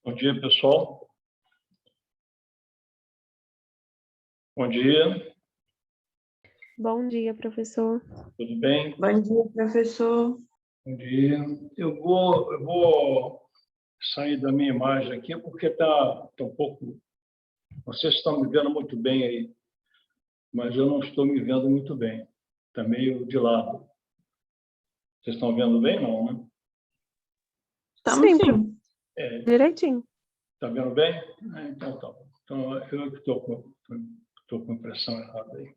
Bom dia, pessoal. Bom dia. Bom dia, professor. Tudo bem? Bom dia, professor. Bom dia. Eu vou sair da minha imagem aqui porque está um pouco... Vocês estão me vendo muito bem aí, mas eu não estou me vendo muito bem. Está meio de lado. Vocês estão vendo bem, não, né? Estamos sim. Direitinho. Está vendo bem? Então tá bom. Então, eu que estou com a impressão errada aí.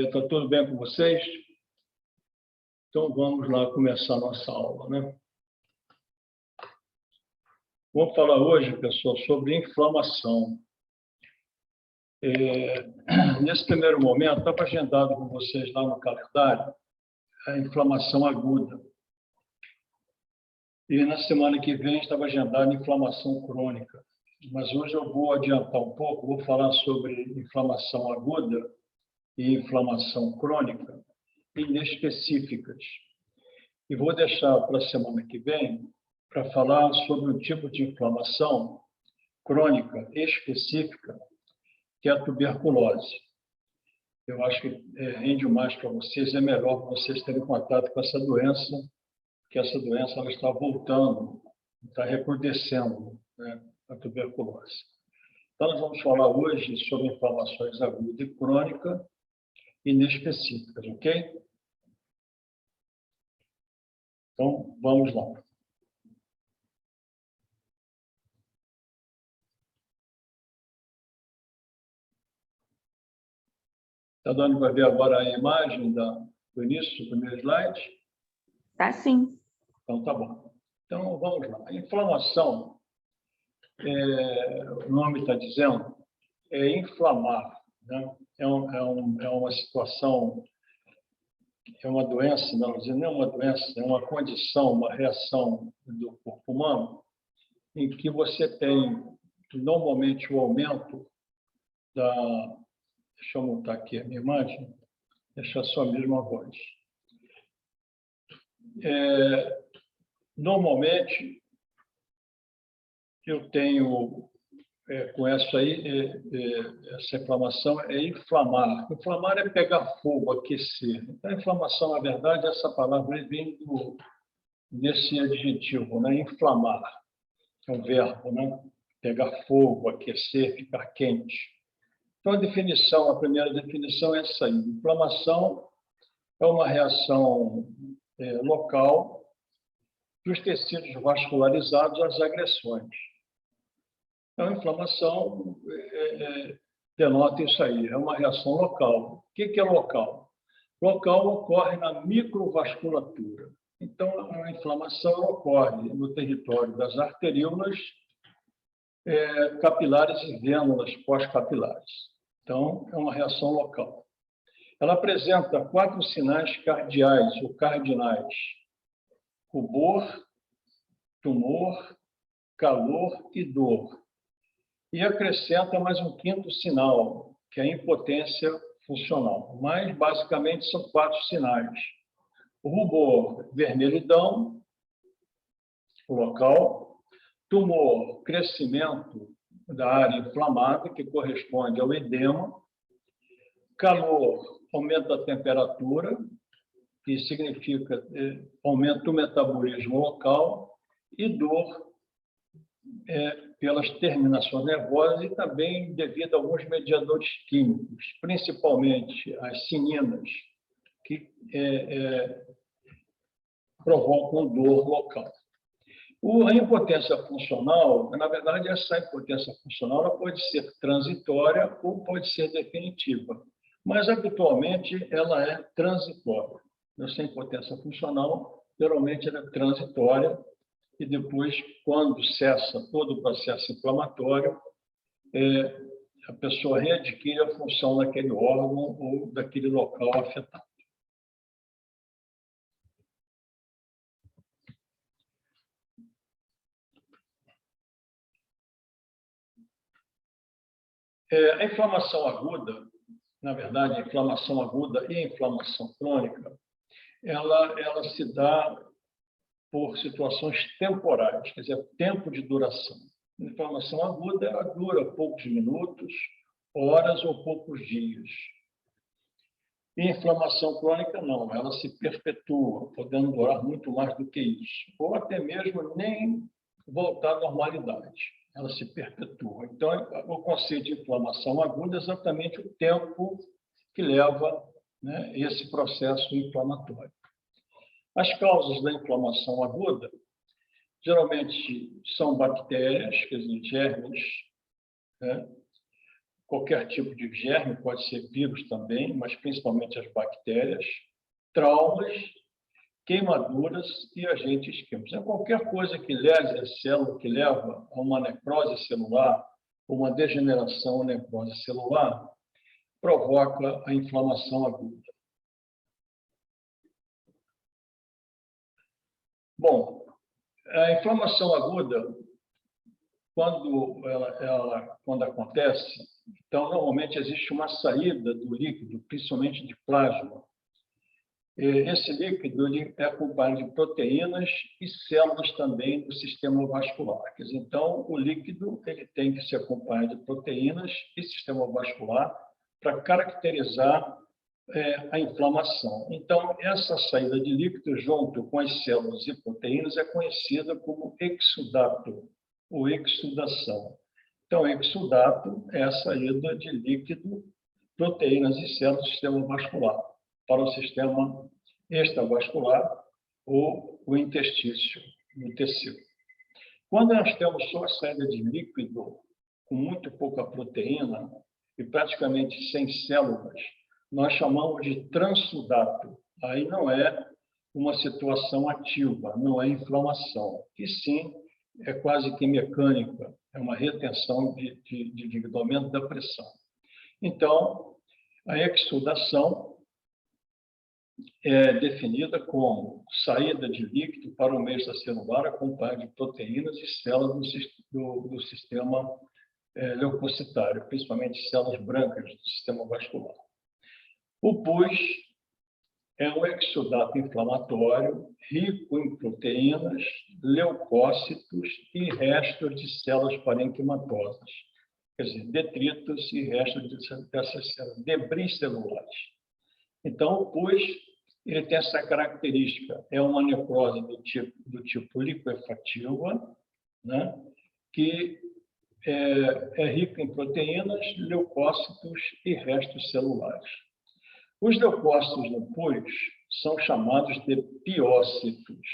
Está tudo bem com vocês? Então, vamos lá começar a nossa aula, né? Vamos falar hoje, pessoal, sobre inflamação. Nesse primeiro momento, estava agendado com vocês lá no calendário a inflamação aguda. E na semana que vem estava agendada a inflamação crônica. Mas hoje eu vou adiantar um pouco, vou falar sobre inflamação aguda e inflamação crônica inespecíficas. E vou deixar para a semana que vem para falar sobre um tipo de inflamação crônica específica, que é a tuberculose. Eu acho que rende mais para vocês, é melhor para vocês terem contato com essa doença, que essa doença ela está voltando, está recrudescendo, né, a tuberculose. Então, nós vamos falar hoje sobre inflamações aguda e crônica inespecíficas, ok? Então, vamos lá. Está dando para ver agora a imagem do início do primeiro slide? Tá sim. Então, tá bom. Então, vamos lá. A inflamação, o nome está dizendo, é inflamar, né? É uma situação, é uma doença, não é uma doença, é uma condição, uma reação do corpo humano em que você tem, normalmente, o aumento da... Deixa eu montar aqui a minha imagem, deixar só a mesma voz. Normalmente, eu tenho, com essa aí, essa inflamação é inflamar. Inflamar é pegar fogo, aquecer. Então, a inflamação, na verdade, essa palavra vem desse adjetivo, né? Inflamar. É um verbo, né? Pegar fogo, aquecer, ficar quente. Então, a primeira definição é essa aí. Inflamação é uma reação local dos tecidos vascularizados às agressões. Então, a inflamação denota isso aí, é uma reação local. O que é local? Local ocorre na microvasculatura. Então, a inflamação ocorre no território das arteríolas, capilares e vênulas pós-capilares. Então, é uma reação local. Ela apresenta 4 sinais cardeais ou cardinais: rubor, tumor, calor e dor. E acrescenta mais um 5º sinal, que é a impotência funcional. Mas, basicamente, são 4 sinais. O rubor, vermelhidão, local. Tumor, crescimento da área inflamada, que corresponde ao edema. Calor, aumento da temperatura, que significa aumento do metabolismo local. E dor, pelas terminações nervosas e também devido a alguns mediadores químicos, principalmente as sininas, que provocam dor local. A impotência funcional, na verdade, essa impotência funcional ela pode ser transitória ou pode ser definitiva, mas habitualmente ela é transitória. Essa impotência funcional, geralmente, ela é transitória e depois, quando cessa todo o processo inflamatório, a pessoa readquire a função daquele órgão ou daquele local afetado. A inflamação aguda, na verdade, a inflamação aguda e a inflamação crônica, ela se dá por situações temporais, quer dizer, tempo de duração. A inflamação aguda ela dura poucos minutos, horas ou poucos dias. E a inflamação crônica não, ela se perpetua, podendo durar muito mais do que isso, ou até mesmo nem voltar à normalidade, ela se perpetua. Então, o conceito de inflamação aguda é exatamente o tempo que leva, né, esse processo inflamatório. As causas da inflamação aguda geralmente são bactérias, quer dizer, germes, né? Qualquer tipo de germe, pode ser vírus também, mas principalmente as bactérias, traumas, queimaduras e agentes químicos. É qualquer coisa que lese a célula, que leva a uma necrose celular, uma degeneração ou necrose celular, provoca a inflamação aguda. Bom, a inflamação aguda, quando acontece, então, normalmente existe uma saída do líquido, principalmente de plasma. Esse líquido é acompanhado de proteínas e células também do sistema vascular. Então, o líquido ele tem que ser acompanhado de proteínas e sistema vascular para caracterizar a inflamação. Então, essa saída de líquido junto com as células e proteínas é conhecida como exudato, ou exudação. Então, exudato é a saída de líquido, proteínas e células do sistema vascular para o sistema extravascular ou o interstício do tecido. Quando nós temos só a saída de líquido com muito pouca proteína e praticamente sem células, nós chamamos de transudato. Aí não é uma situação ativa, não é inflamação, e sim é quase que mecânica, é uma retenção de aumento da pressão. Então, a exudação é definida como saída de líquido para o meio extracelular acompanhado de proteínas e células do sistema leucocitário, principalmente células brancas do sistema vascular. O pus é um exudato inflamatório rico em proteínas, leucócitos e restos de células parenquimatosas, quer dizer, detritos e restos dessas células, debris celulares. Então, o pus ele tem essa característica, é uma necrose do tipo liquefativa, né, que é rica em proteínas, leucócitos e restos celulares. Os leucócitos no pus são chamados de piócitos.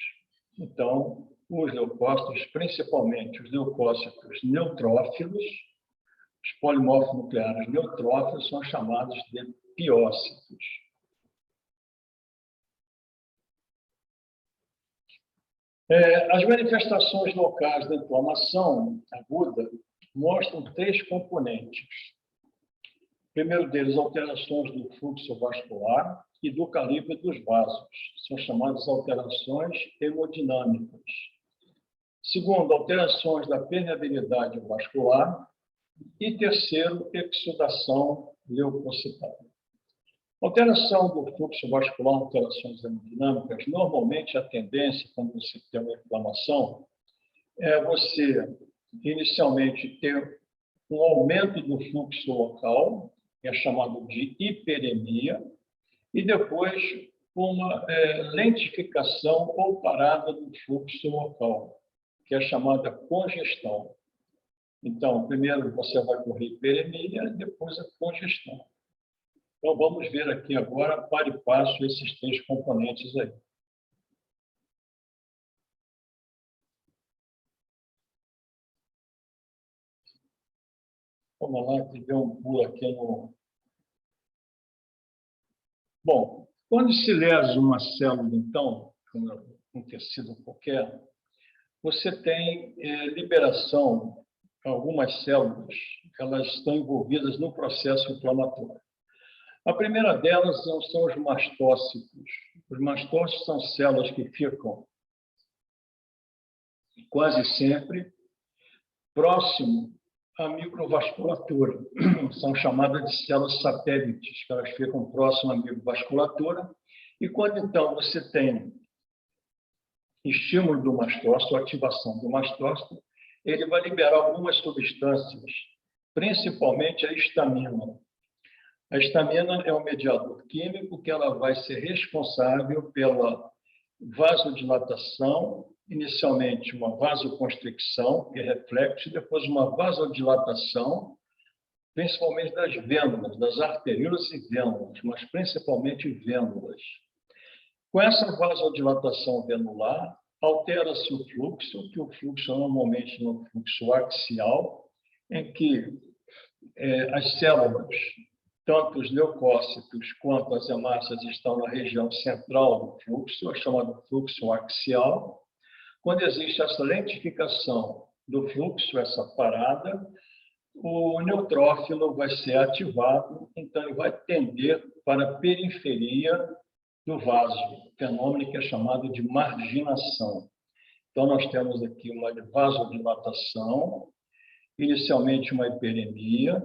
Então, os leucócitos, principalmente os leucócitos neutrófilos, os polimorfos nucleares neutrófilos, são chamados de piócitos. As manifestações locais da inflamação aguda mostram 3 componentes. O primeiro deles, alterações do fluxo vascular e do calibre dos vasos. São chamadas alterações hemodinâmicas. Segundo, alterações da permeabilidade vascular. E terceiro, exudação leucocitária. Alteração do fluxo vascular, alterações hemodinâmicas, normalmente a tendência, quando você tem uma inflamação, é você inicialmente ter um aumento do fluxo local, que é chamado de hiperemia, e depois uma lentificação ou parada do fluxo local, que é chamada congestão. Então, primeiro você vai correr hiperemia, depois a congestão. Então, vamos ver aqui agora, para e passo, esses 3 componentes aí. Vamos lá, que deu um pulo aqui no... Bom, quando se lesa uma célula, então, um tecido qualquer, você tem liberação, algumas células, elas estão envolvidas no processo inflamatório. A primeira delas são os mastócitos. Os mastócitos são células que ficam quase sempre próximo à microvasculatura. São chamadas de células satélites, que elas ficam próximas à microvasculatura. E quando, então, você tem estímulo do mastócito, ativação do mastócito, ele vai liberar algumas substâncias, principalmente a histamina. A histamina é um mediador químico que ela vai ser responsável pela vasodilatação, inicialmente uma vasoconstricção, que é reflexo, e depois uma vasodilatação, principalmente das vênulas, das arteríolas e vênulas, mas principalmente vênulas. Com essa vasodilatação venular, altera-se o fluxo, que o fluxo normalmente é um fluxo axial, em que as células, tanto os leucócitos quanto as hemácias, estão na região central do fluxo, é chamado fluxo axial. Quando existe essa lentificação do fluxo, essa parada, o neutrófilo vai ser ativado, então ele vai tender para a periferia do vaso, fenômeno que é chamado de marginação. Então, nós temos aqui uma vasodilatação, inicialmente uma hiperemia,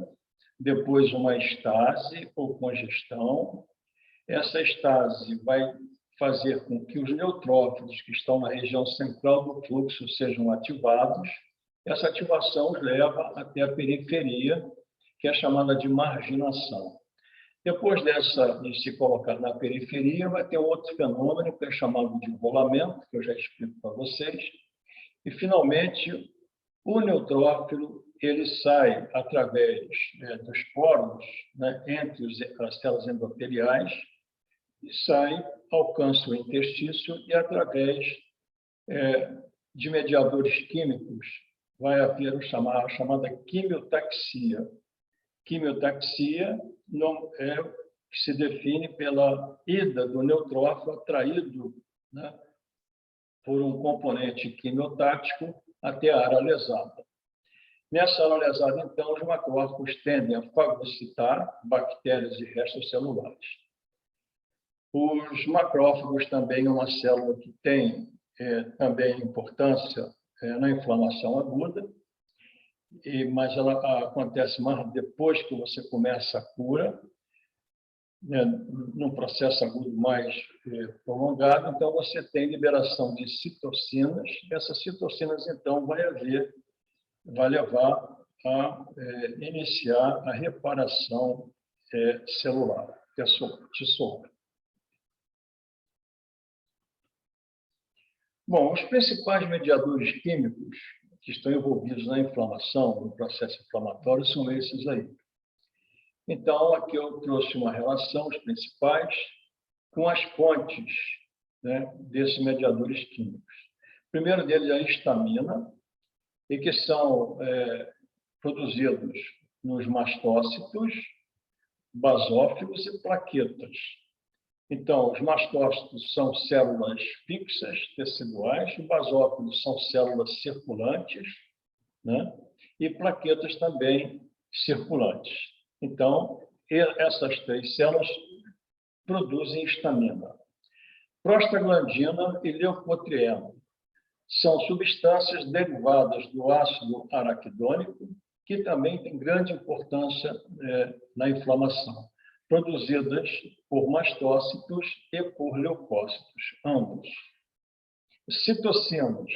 depois uma estase ou congestão. Essa estase vai fazer com que os neutrófilos que estão na região central do fluxo sejam ativados. Essa ativação os leva até a periferia, que é chamada de marginação. Depois de se colocar na periferia, vai ter outro fenômeno que é chamado de rolamento, que eu já explico para vocês. E, finalmente, o neutrófilo ele sai através dos poros, né, entre as células endoteliais, e sai, alcança o interstício e, através de mediadores químicos, vai haver a chamada quimiotaxia. Quimiotaxia que se define pela ida do neutrófilo atraído, né, por um componente quimiotático até a área lesada. Nessa área lesada, então, os macrófagos tendem a fagocitar bactérias e restos celulares. Os macrófagos também é uma célula que tem também importância na inflamação aguda, mas ela acontece mais depois que você começa a cura, né, num processo agudo mais prolongado. Então, você tem liberação de citocinas. Essas citocinas, então, vai levar a iniciar a reparação celular, tissular. Bom, os principais mediadores químicos que estão envolvidos na inflamação, no processo inflamatório, são esses aí. Então, aqui eu trouxe uma relação, os principais, com as fontes, né, desses mediadores químicos. O primeiro deles é a histamina, e que são produzidos nos mastócitos, basófilos e plaquetas. Então, os mastócitos são células fixas, teciduais, os basófilos são células circulantes, né? E plaquetas também circulantes. Então, essas três células produzem histamina. Prostaglandina e leucotrieno são substâncias derivadas do ácido araquidônico, que também tem grande importância na inflamação, produzidas por mastócitos e por leucócitos, ambos. Citocinas,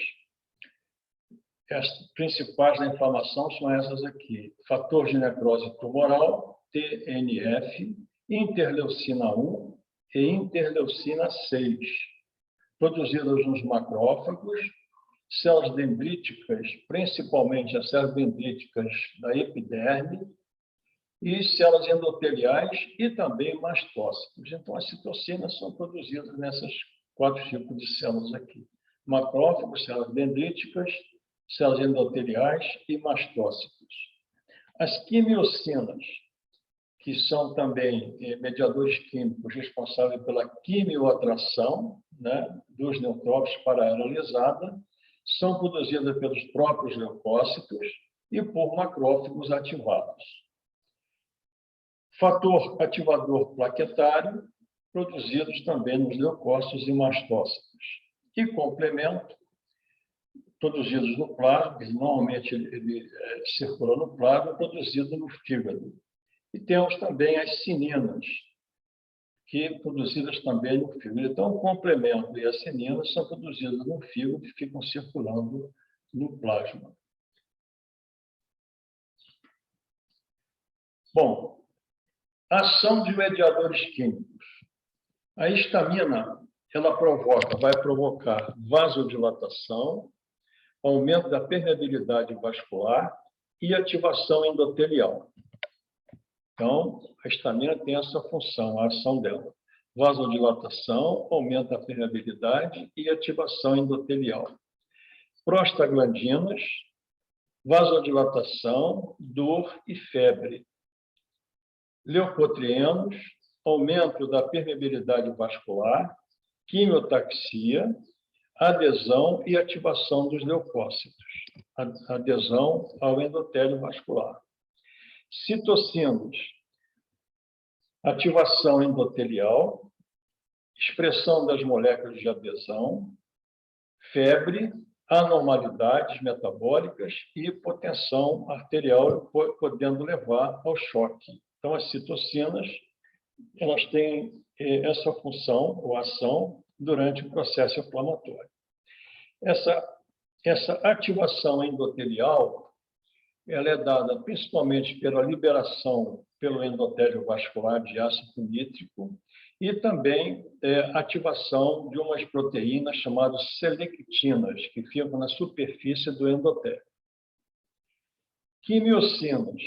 as principais da inflamação são essas aqui: fator de necrose tumoral, TNF, interleucina 1 e interleucina 6, produzidas nos macrófagos, células dendríticas, principalmente as células dendríticas da epiderme, e células endoteliais e também mastócitos. Então, as citocinas são produzidas nessas 4 tipos de células aqui: macrófagos, células dendríticas, células endoteliais e mastócitos. As quimiocinas, que são também mediadores químicos responsáveis pela quimioatração, né, dos neutrófilos para a área lesada, são produzidas pelos próprios leucócitos e por macrófagos ativados. Fator ativador plaquetário, produzidos também nos leucócitos e mastócitos. E complemento, produzidos no plasma, que normalmente ele circula no plasma, produzido no fígado. E temos também as cininas, que produzidas também no fígado. Então, o complemento e a cenina são produzidas no fígado e ficam circulando no plasma. Bom, ação de mediadores químicos. A histamina, ela vai provocar vasodilatação, aumento da permeabilidade vascular e ativação endotelial. Então, a histamina tem essa função, a ação dela. Vasodilatação, aumento da permeabilidade e ativação endotelial. Prostaglandinas, vasodilatação, dor e febre. Leucotrienos, aumento da permeabilidade vascular, quimiotaxia, adesão e ativação dos leucócitos. Adesão ao endotélio vascular. Citocinas, ativação endotelial, expressão das moléculas de adesão, febre, anormalidades metabólicas e hipotensão arterial, podendo levar ao choque. Então, as citocinas, elas têm essa função ou ação durante o processo inflamatório. Essa ativação endotelial, ela é dada principalmente pela liberação pelo endotélio vascular de ácido nítrico e também ativação de umas proteínas chamadas selectinas, que ficam na superfície do endotélio. Quimiocinas,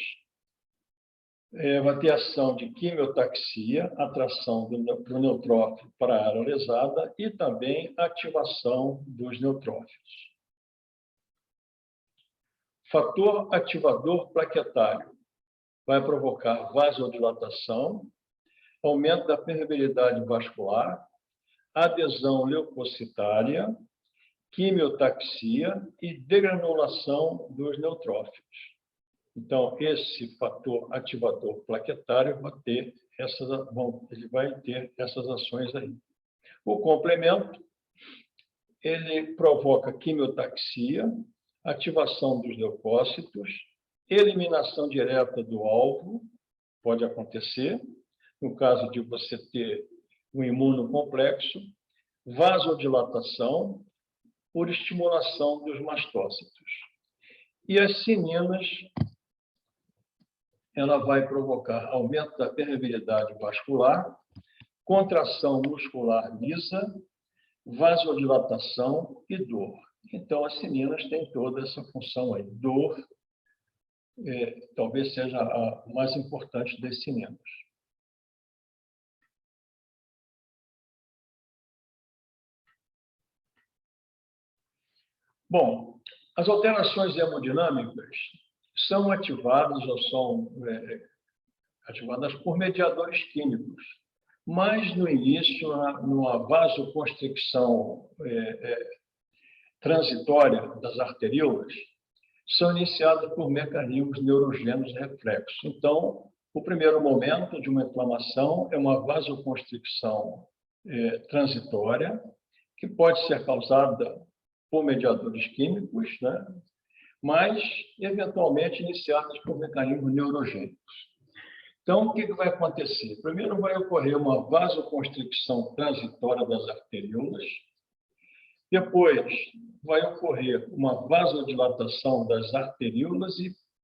vai ter ação de quimiotaxia, atração do neutrófilo para a área lesada e também ativação dos neutrófilos. Fator ativador plaquetário vai provocar vasodilatação, aumento da permeabilidade vascular, adesão leucocitária, quimiotaxia e degranulação dos neutrófilos. Então, esse fator ativador plaquetário ele vai ter essas ações aí. O complemento, ele provoca quimiotaxia, ativação dos leucócitos, eliminação direta do alvo, pode acontecer, no caso de você ter um imunocomplexo, vasodilatação por estimulação dos mastócitos. E as cininas, ela vai provocar aumento da permeabilidade vascular, contração muscular lisa, vasodilatação e dor. Então, as cininas têm toda essa função aí. Dor, talvez seja a mais importante das cininas. Bom, as alterações hemodinâmicas são ativadas ou são ativadas por mediadores químicos, mas no início, numa vasoconstricção transitória das arteríolas, são iniciadas por mecanismos neurogênicos reflexos. Então, o primeiro momento de uma inflamação é uma vasoconstricção transitória, que pode ser causada por mediadores químicos, né? Mas, eventualmente, iniciadas por mecanismos neurogênicos. Então, o que vai acontecer? Primeiro, vai ocorrer uma vasoconstricção transitória das arteríolas. Depois, vai ocorrer uma vasodilatação das arteríolas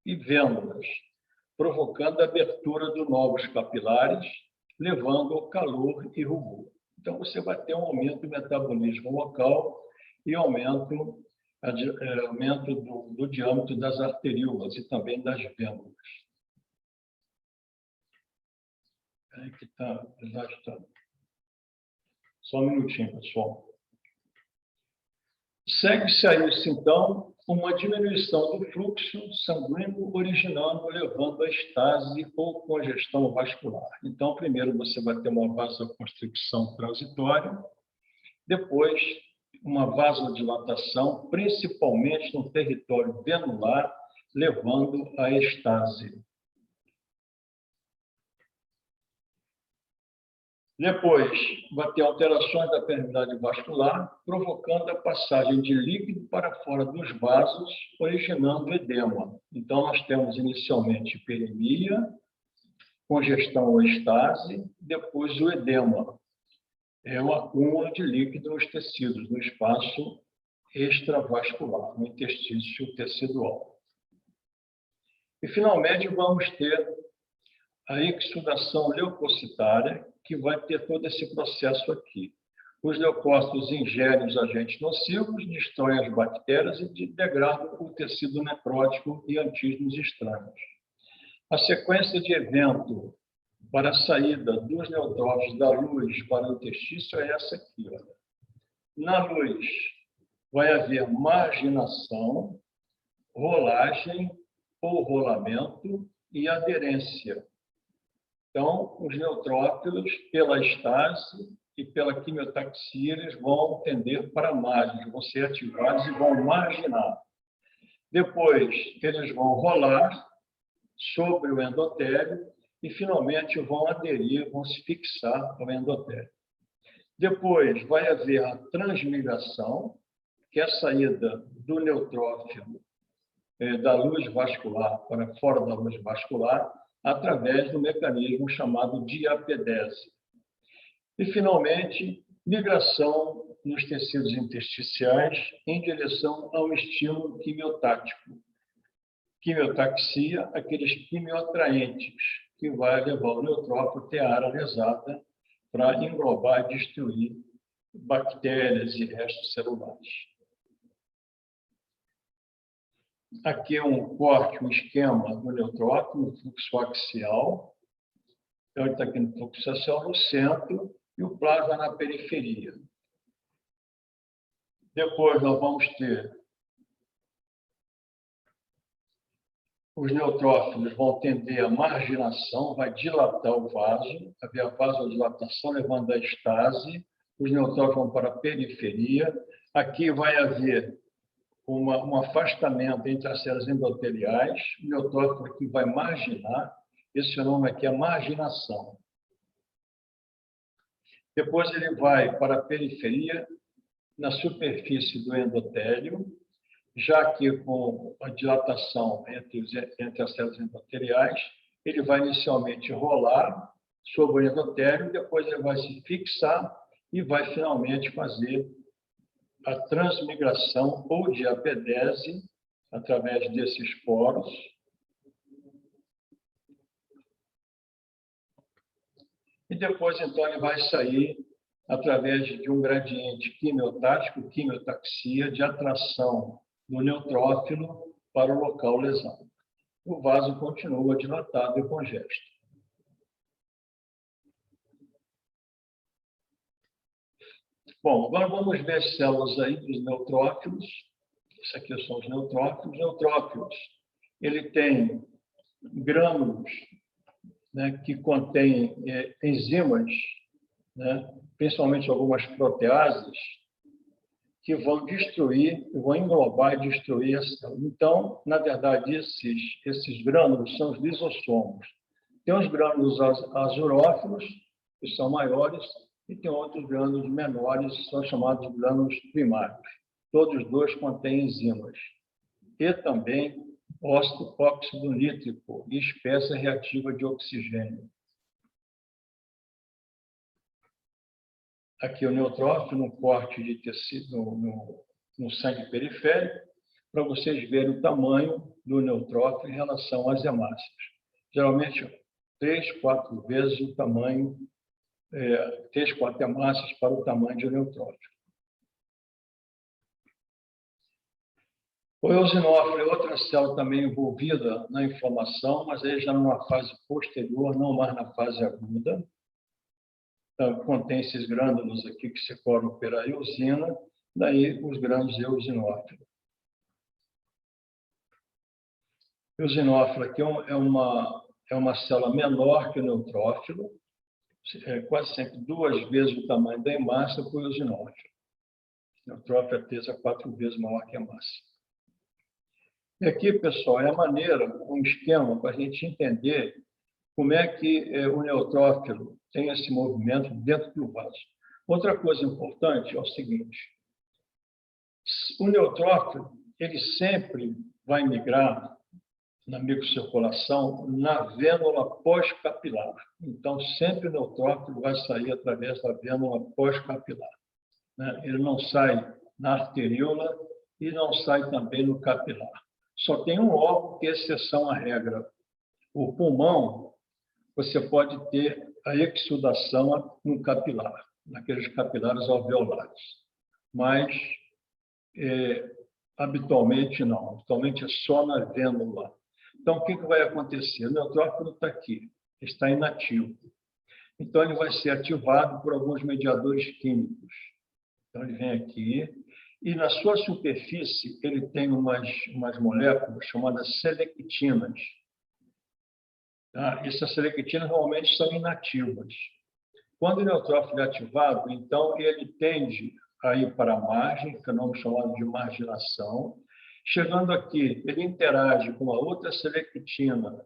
e vênulas, provocando a abertura de novos capilares, levando ao calor e rubor. Então, você vai ter um aumento do metabolismo local e aumento do diâmetro das arteríolas e também das vênulas. Aqui está. Só um minutinho, pessoal. Segue-se a isso, então, uma diminuição do fluxo sanguíneo originando, levando a estase ou congestão vascular. Então, primeiro você vai ter uma vasoconstricção transitória, depois uma vasodilatação, principalmente no território venular, levando à estase. Depois, vai ter alterações da permeabilidade vascular, provocando a passagem de líquido para fora dos vasos, originando edema. Então, nós temos inicialmente hiperemia, congestão ou estase, depois o edema. É o acúmulo de líquido nos tecidos, no espaço extravascular, no interstício tecidual. E, finalmente, vamos ter a exsudação leucocitária, que vai ter todo esse processo aqui. Os leucócitos ingerem os agentes nocivos, destroem as bactérias e degradam o tecido necrótico e antígenos estranhos. A sequência de evento para a saída dos neutrófilos da luz para o interstício é essa aqui. Olha. Na luz, vai haver marginação, rolagem ou rolamento e aderência. Então, os neutrófilos, pela estase e pela quimiotaxia, eles vão tender para a margem, vão ser ativados e vão marginar. Depois, eles vão rolar sobre o endotélio e, finalmente, vão aderir, vão se fixar ao endotélio. Depois, vai haver a transmigração, que é a saída do neutrófilo da luz vascular para fora da luz vascular, através do mecanismo chamado diapedese. E, finalmente, migração nos tecidos intersticiais em direção ao estímulo quimiotático. Quimiotaxia, aqueles quimioatraentes, que vai levar o neutrófilo a ter a área lesada para englobar e destruir bactérias e restos celulares. Aqui é um corte, um esquema do neutrófilo, no fluxo axial. Então, ele está aqui no fluxo axial no centro e o plasma na periferia. Depois, nós vamos ter os neutrófilos vão tender à marginação, vai dilatar o vaso, haver a vasodilatação levando à estase, os neutrófilos vão para a periferia. Aqui vai haver um afastamento entre as células endoteliais, o neutrófilo aqui vai marginar, esse fenômeno aqui é marginação. Depois ele vai para a periferia, na superfície do endotélio, já que com a dilatação entre as células endoteliais, ele vai inicialmente rolar sobre o endotélio, depois ele vai se fixar e vai finalmente fazer a transmigração ou diapedese através desses poros. E depois, então, ele vai sair através de um gradiente quimiotático, quimiotaxia, de atração do neutrófilo para o local lesado. O vaso continua dilatado e congesto. Bom, agora vamos ver as células aí dos neutrófilos. Isso aqui são os neutrófilos. Neutrófilos, ele tem grânulos, né, que contêm enzimas, né, principalmente algumas proteases, que vão destruir, vão englobar e destruir a célula. Então, na verdade, esses grânulos são os lisossomos. Tem os grânulos azurófilos, que são maiores, e tem outros grânulos menores, que são chamados de grânulos primários. Todos dois contêm enzimas. E também óxido nítrico e espécie reativa de oxigênio. Aqui o neutrófilo, no corte de tecido no sangue periférico, para vocês verem o tamanho do neutrófilo em relação às hemácias. Geralmente, 3, 4 vezes o tamanho, 3, 4 hemácias para o tamanho de um neutrófilo. O eosinófilo é outra célula também envolvida na inflamação, mas aí já numa fase posterior, não mais na fase aguda. Então, contém esses grânulos aqui que secoram pela eosina, daí os grânulos eosinófilos. O eosinófilo aqui é uma célula menor que o neutrófilo, quase sempre 2 vezes o tamanho da hemácia para o eosinófilo. O neutrófilo é 3 a 4 vezes maior que a hemácia. E aqui, pessoal, é a maneira, um esquema para a gente entender como é que o neutrófilo tem esse movimento dentro do vaso. Outra coisa importante é o seguinte: o neutrófilo ele sempre vai migrar na microcirculação na vênula pós-capilar. Então, sempre o neutrófilo vai sair através da vênula pós-capilar, né? Ele não sai na arteríola e não sai também no capilar. Só tem um órgão que é exceção à regra. O pulmão, você pode ter a exsudação no capilar, naqueles capilares alveolares. Mas, habitualmente, não. Habitualmente é só na vênula. Então, o que vai acontecer? O neutrófilo está aqui, está inativo. Então, ele vai ser ativado por alguns mediadores químicos. Então, ele vem aqui e, na sua superfície, ele tem umas moléculas chamadas selectinas. Tá? Essas selectinas normalmente são inativas. Quando o neutrófilo é ativado, então, ele tende a ir para a margem, fenômeno chamado de marginação. Chegando aqui, ele interage com a outra selectina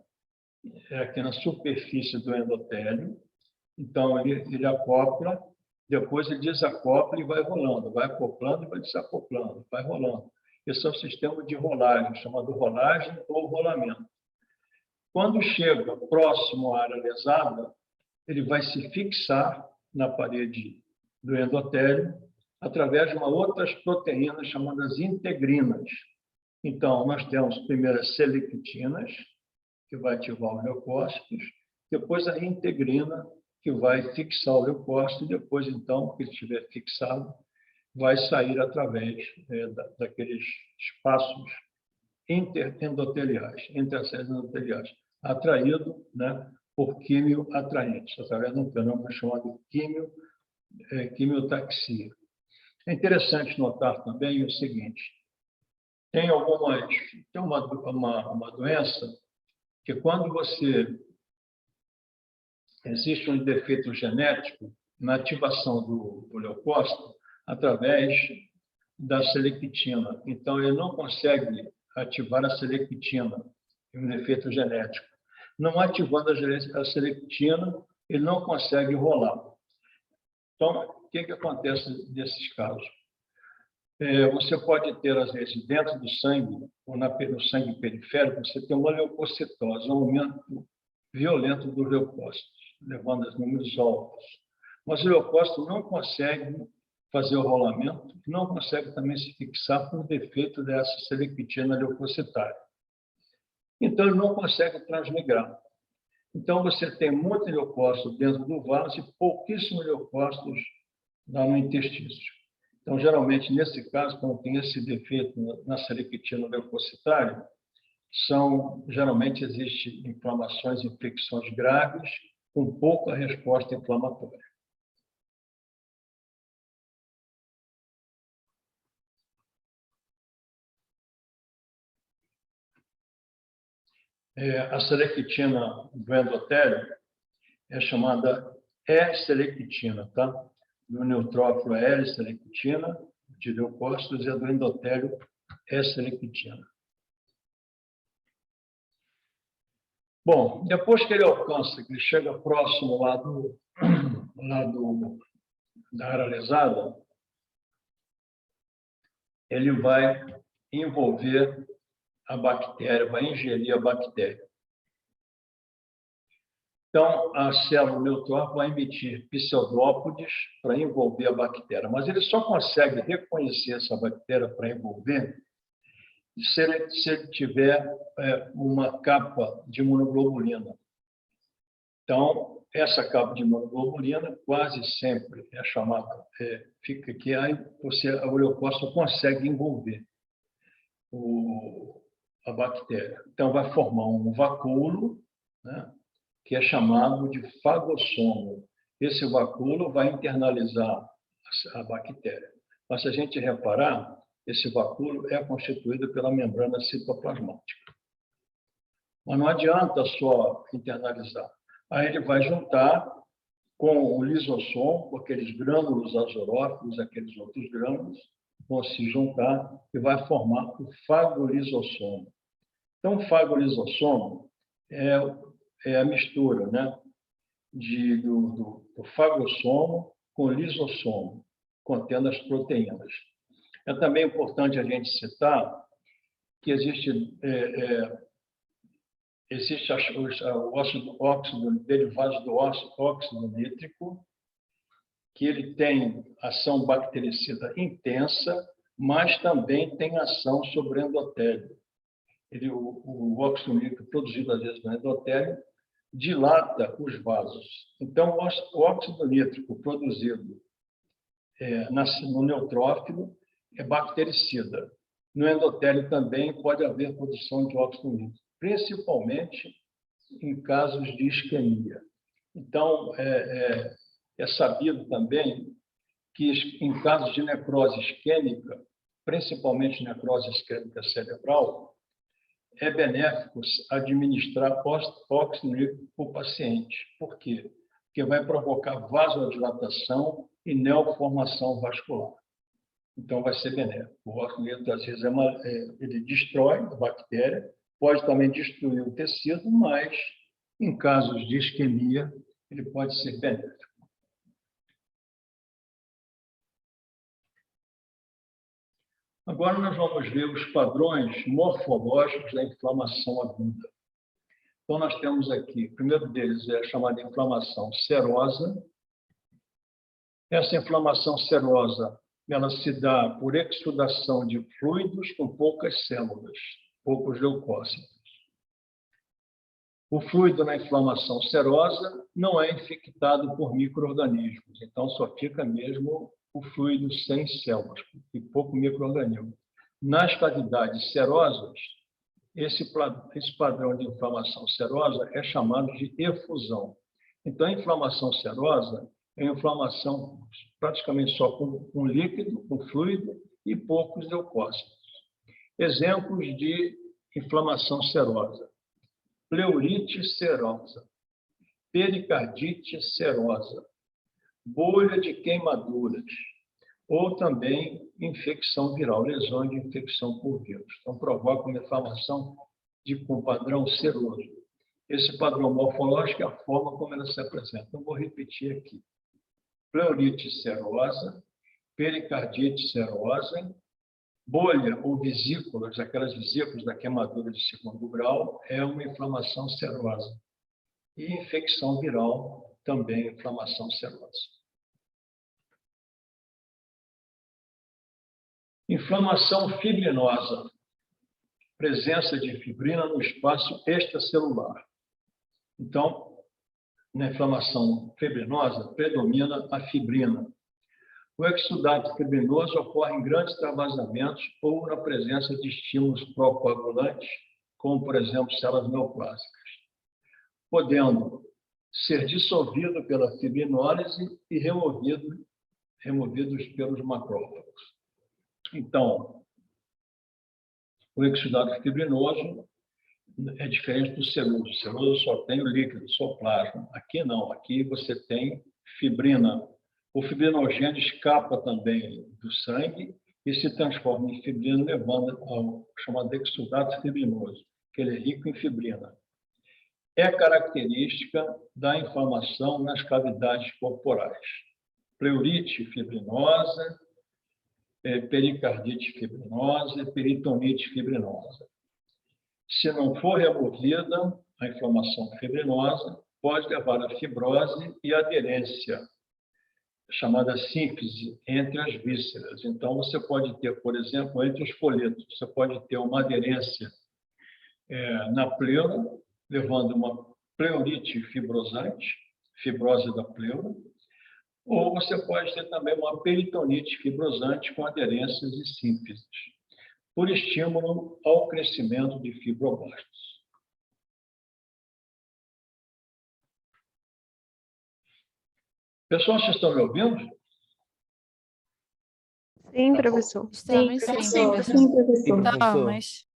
aqui na superfície do endotélio. Então, ele acopla, depois ele desacopla e vai rolando, vai acoplando e vai desacoplando, vai rolando. Esse é o sistema de rolagem, chamado rolagem ou rolamento. Quando chega próximo à área lesada, ele vai se fixar na parede do endotélio através de outras proteínas chamadas integrinas. Então, nós temos primeiro as selectinas, que vai ativar os leucócitos, depois a integrina, que vai fixar o leucócito, e depois, então, que estiver fixado, vai sair através daqueles espaços interendoteliais, entre as células endoteliais, atraído, né, por quimioatraentes, através de um fenômeno chamado quimiotaxia. É interessante notar também o seguinte: tem uma doença que, quando existe um defeito genético na ativação do leucócito através da selectina. Então, ele não consegue ativar a selectina, um defeito genético. Não ativando a selectina, ele não consegue rolar. Então, o que acontece nesses casos? Você pode ter, às vezes, dentro do sangue, ou no sangue periférico, você tem uma leucocitose, um aumento violento dos leucócitos, levando a números altos. Mas o leucócito não consegue fazer o rolamento, não consegue também se fixar por defeito dessa selectina leucocitária. Então, ele não consegue transmigrar. Então, você tem muito leucócito dentro do vaso e pouquíssimos leucócitos no intestício. Então, geralmente, nesse caso, quando tem esse defeito na selectina leucocitária, geralmente existem inflamações, infecções graves, com pouca resposta inflamatória. A selectina do endotélio é chamada E-selectina, tá? Do neutrófilo é L-selectina, de leucócitos, e a do endotélio E-selectina. Bom, depois que ele alcança, que ele chega próximo lá da área lesada, ele vai envolver a bactéria, vai ingerir a bactéria. Então, a célula neutrófilo vai emitir pseudópodes para envolver a bactéria, mas ele só consegue reconhecer essa bactéria para envolver se ele tiver uma capa de imunoglobulina. Então, essa capa de imunoglobulina quase sempre é chamada, fica aqui, aí o leucócito consegue envolver a bactéria. Então, vai formar um vacúolo, né, que é chamado de fagossomo. Esse vacúolo vai internalizar a bactéria. Mas, se a gente reparar, esse vacúolo é constituído pela membrana citoplasmática. Mas não adianta só internalizar. Aí ele vai juntar com o lisossomo, com aqueles grânulos azorófilos, aqueles outros grânulos, vão se juntar e vai formar o fagolisossomo. Então, o fagolisossomo é a mistura, né, do fagossomo com o lisossomo, contendo as proteínas. É também importante a gente citar que existe existe o óxido derivado do óxido nítrico, que ele tem ação bactericida intensa, mas também tem ação sobre o endotélio. O óxido nítrico produzido, às vezes, no endotélio, dilata os vasos. Então, o óxido nítrico produzido no neutrófilo é bactericida. No endotélio também pode haver produção de óxido nítrico, principalmente em casos de isquemia. Então, é sabido também que, em casos de necrose isquêmica, principalmente necrose isquêmica cerebral, é benéfico administrar óxido nítrico para o paciente. Por quê? Porque vai provocar vasodilatação e neoformação vascular. Então, vai ser benéfico. O óxido nítrico, às vezes, ele destrói a bactéria, pode também destruir o tecido, mas, em casos de isquemia, ele pode ser benéfico. Agora, nós vamos ver os padrões morfológicos da inflamação aguda. Então, nós temos aqui, o primeiro deles é a chamada inflamação serosa. Essa inflamação serosa, ela se dá por exsudação de fluidos com poucas células, poucos leucócitos. O fluido na inflamação serosa não é infectado por micro-organismos, então só fica mesmo o fluido sem células e pouco micro-organismo. Nas cavidades serosas, esse padrão de inflamação serosa é chamado de efusão. Então, a inflamação serosa é inflamação praticamente só com líquido, com fluido e poucos leucócitos. Exemplos de inflamação serosa: pleurite serosa, pericardite serosa, bolha de queimaduras, ou também infecção viral, lesões de infecção por vírus. Então, provoca uma inflamação com padrão seroso. Esse padrão morfológico é a forma como ela se apresenta. Então, vou repetir aqui. Pleurite serosa, pericardite serosa, bolha ou vesículas, aquelas vesículas da queimadura de segundo grau, é uma inflamação serosa. E infecção viral, também inflamação serosa. Inflamação fibrinosa. Presença de fibrina no espaço extracelular. Então, na inflamação fibrinosa, predomina a fibrina. O exudato fibrinoso ocorre em grandes extravasamentos ou na presença de estímulos procoagulantes, como, por exemplo, células neoplásicas, podendo ser dissolvido pela fibrinólise e removidos pelos macrófagos. Então, o exudato fibrinoso é diferente do seroso. O seroso só tem o líquido, só o plasma. Aqui não, aqui você tem fibrina. O fibrinogênio escapa também do sangue e se transforma em fibrina, levando ao chamado exudato fibrinoso, que ele é rico em fibrina. É característica da inflamação nas cavidades corporais. Pleurite fibrinosa, pericardite fibrinosa e peritonite fibrinosa. Se não for removida, a inflamação fibrinosa pode levar à fibrose e aderência, chamada sínfise, entre as vísceras. Então, você pode ter, por exemplo, entre os folhetos, você pode ter uma aderência na pleura, levando uma pleurite fibrosante, fibrose da pleura, ou você pode ter também uma peritonite fibrosante com aderências e sínfises, por estímulo ao crescimento de fibroblastos. Pessoal, vocês estão me ouvindo? Sim, professor. Estamos sim, professor. Estamos.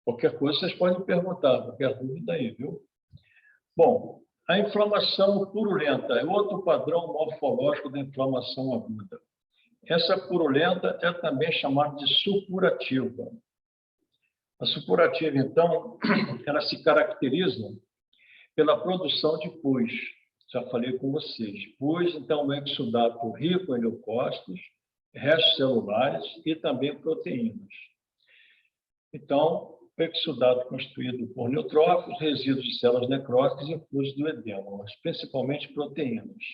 Qualquer coisa vocês podem perguntar, qualquer dúvida aí, viu? Bom, a inflamação purulenta é outro padrão morfológico da inflamação aguda. Essa purulenta é também chamada de supurativa. A supurativa, então, ela se caracteriza pela produção de pus. Já falei com vocês. Pus, então, é exudato rico em leucócitos, restos celulares e também proteínas. Então, exudado constituído por neutrófilos, resíduos de células necróticas e fluidos do edema, mas principalmente proteínas.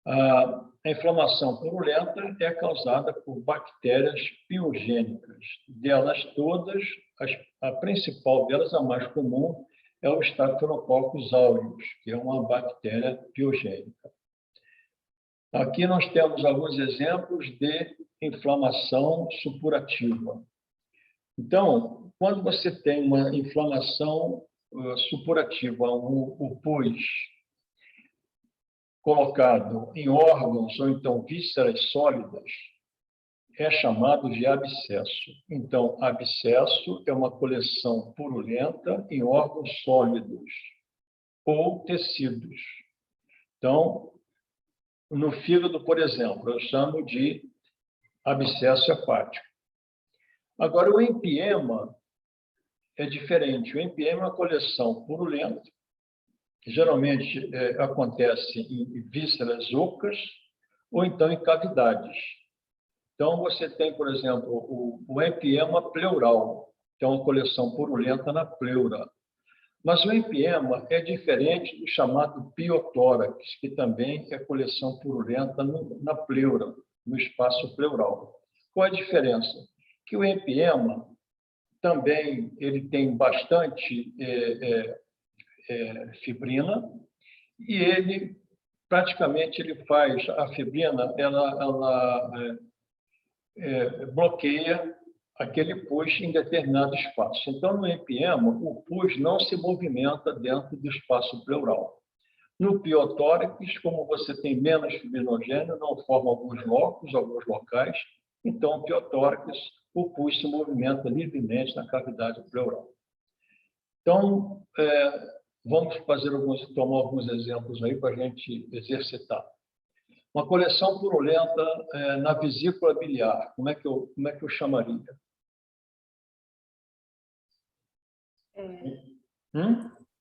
A inflamação purulenta é causada por bactérias piogênicas. Delas todas, a principal delas, a mais comum, é o Staphylococcus aureus, que é uma bactéria piogênica. Aqui nós temos alguns exemplos de inflamação supurativa. Então, quando você tem uma inflamação supurativa, o pus colocado em órgãos ou então vísceras sólidas, é chamado de abscesso. Então, abscesso é uma coleção purulenta em órgãos sólidos ou tecidos. Então, no fígado, por exemplo, eu chamo de abscesso hepático. Agora, o empiema é diferente. O empiema é uma coleção purulenta, que geralmente acontece em vísceras ocas ou então em cavidades. Então, você tem, por exemplo, o empiema pleural, que é uma coleção purulenta na pleura. Mas o empiema é diferente do chamado piotórax, que também é coleção purulenta na pleura, no espaço pleural. Qual a diferença? Que o empiema também ele tem bastante fibrina e ele praticamente ele faz a fibrina, ela bloqueia aquele pus em determinado espaço. Então, no empiema, o pus não se movimenta dentro do espaço pleural. No piotórax, como você tem menos fibrinogênio, não forma alguns locais, então, o piotórax, o pus se movimenta livremente na cavidade pleural. Então, vamos tomar alguns exemplos aí para a gente exercitar. Uma coleção purulenta na vesícula biliar, como é que eu chamaria?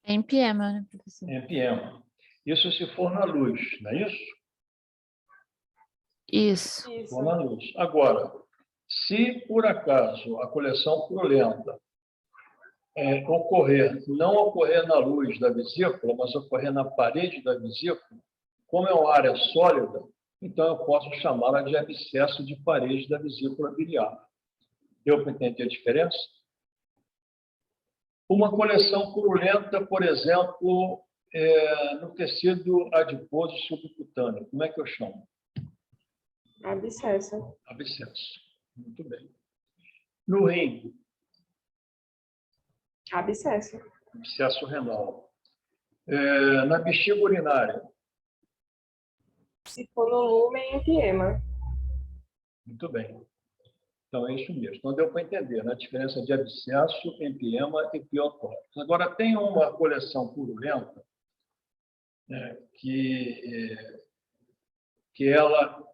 Empiema, né, professor? Empiema. Isso se for na luz, não é isso? Isso. Se for na luz. Agora, se por acaso a coleção purulenta não ocorrer na luz da vesícula, mas ocorrer na parede da vesícula, como é uma área sólida, então eu posso chamá-la de abscesso de parede da vesícula biliar. Deu para entender a diferença? Uma coleção purulenta, por exemplo, no tecido adiposo subcutâneo, como é que eu chamo? Abscesso. Abscesso. Muito bem. No rim? Abscesso. Abscesso renal. Na bexiga urinária? Se for no lúmen, empiema. Muito bem. Então, é isso mesmo. Então, deu para entender, né? A diferença de abscesso, empiema e piotórax. Agora, tem uma coleção purulenta, né, que ela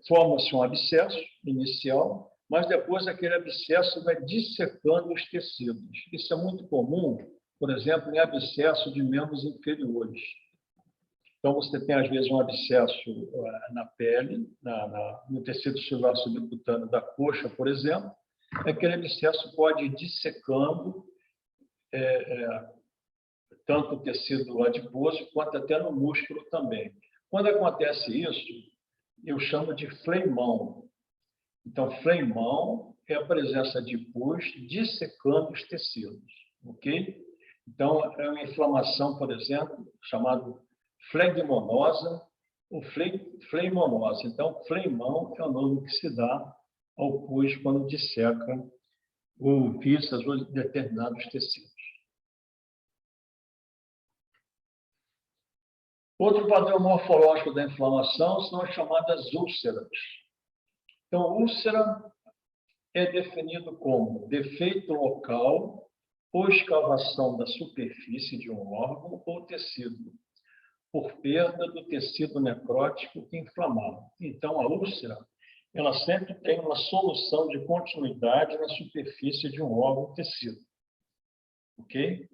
forma-se um abscesso inicial, mas depois aquele abscesso vai dissecando os tecidos. Isso é muito comum, por exemplo, em abscesso de membros inferiores. Então, você tem, às vezes, um abscesso na pele, no tecido celular subcutâneo da coxa, por exemplo. Aquele abscesso pode ir dissecando tanto o tecido adiposo quanto até no músculo também. Quando acontece isso, eu chamo de fleimão. Então, fleimão é a presença de pus dissecando os tecidos, ok? Então, é uma inflamação, por exemplo, chamada flegmonosa ou fleimonose. Então, fleimão é o nome que se dá ao pus quando disseca ou vísceras ou determinados tecidos. Outro padrão morfológico da inflamação são as chamadas úlceras. Então, úlcera é definido como defeito local ou escavação da superfície de um órgão ou tecido, por perda do tecido necrótico inflamado. Então, a úlcera, ela sempre tem uma solução de continuidade na superfície de um órgão ou tecido. Ok?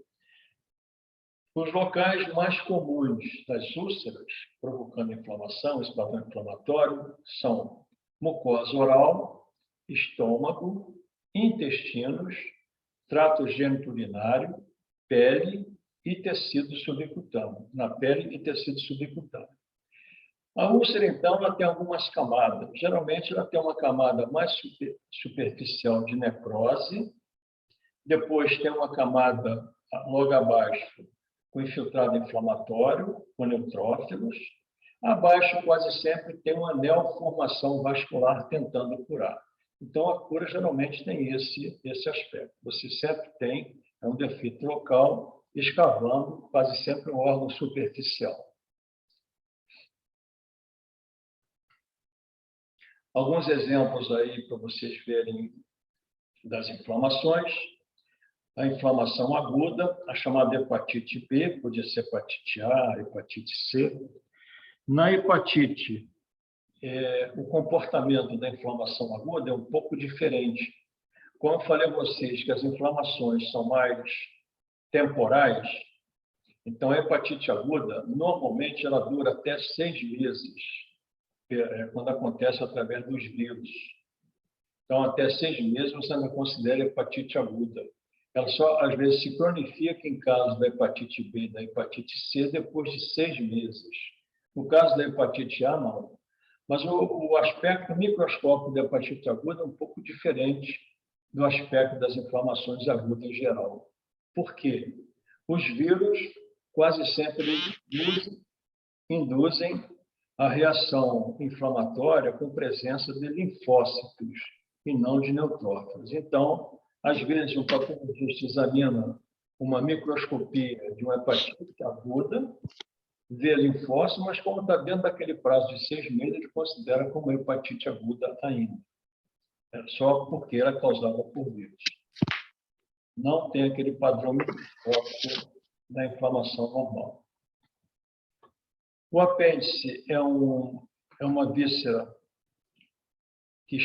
Os locais mais comuns das úlceras, provocando inflamação, esse padrão inflamatório, são mucosa oral, estômago, intestinos, trato geniturinário, pele e tecido subcutâneo. Na pele e tecido subcutâneo. A úlcera, então, ela tem algumas camadas. Geralmente, ela tem uma camada mais superficial de necrose, depois tem uma camada logo abaixo com infiltrado inflamatório, com neutrófilos. Abaixo, quase sempre, tem uma neoformação vascular tentando curar. Então, a cura geralmente tem esse aspecto. Você sempre tem um defeito local, escavando quase sempre um órgão superficial. Alguns exemplos aí para vocês verem das inflamações. A inflamação aguda, a chamada hepatite B, podia ser hepatite A, hepatite C. Na hepatite, o comportamento da inflamação aguda é um pouco diferente. Como eu falei a vocês que as inflamações são mais temporais, então a hepatite aguda, normalmente, ela dura até 6 meses, quando acontece através dos vírus. Então, até 6 meses você não considera hepatite aguda. Ela só, às vezes, se cronifica em caso da hepatite B e da hepatite C depois de 6 meses. No caso da hepatite A, não. Mas o aspecto microscópico da hepatite aguda é um pouco diferente do aspecto das inflamações agudas em geral. Por quê? Os vírus quase sempre induzem a reação inflamatória com presença de linfócitos e não de neutrófilos. Então, às vezes, o patologista examina uma microscopia de uma hepatite aguda, vê linfócito, mas como está dentro daquele prazo de 6 meses, ele considera como hepatite aguda ainda. Só porque ela é causada por vírus. Não tem aquele padrão microscópico da inflamação normal. O apêndice é uma víscera que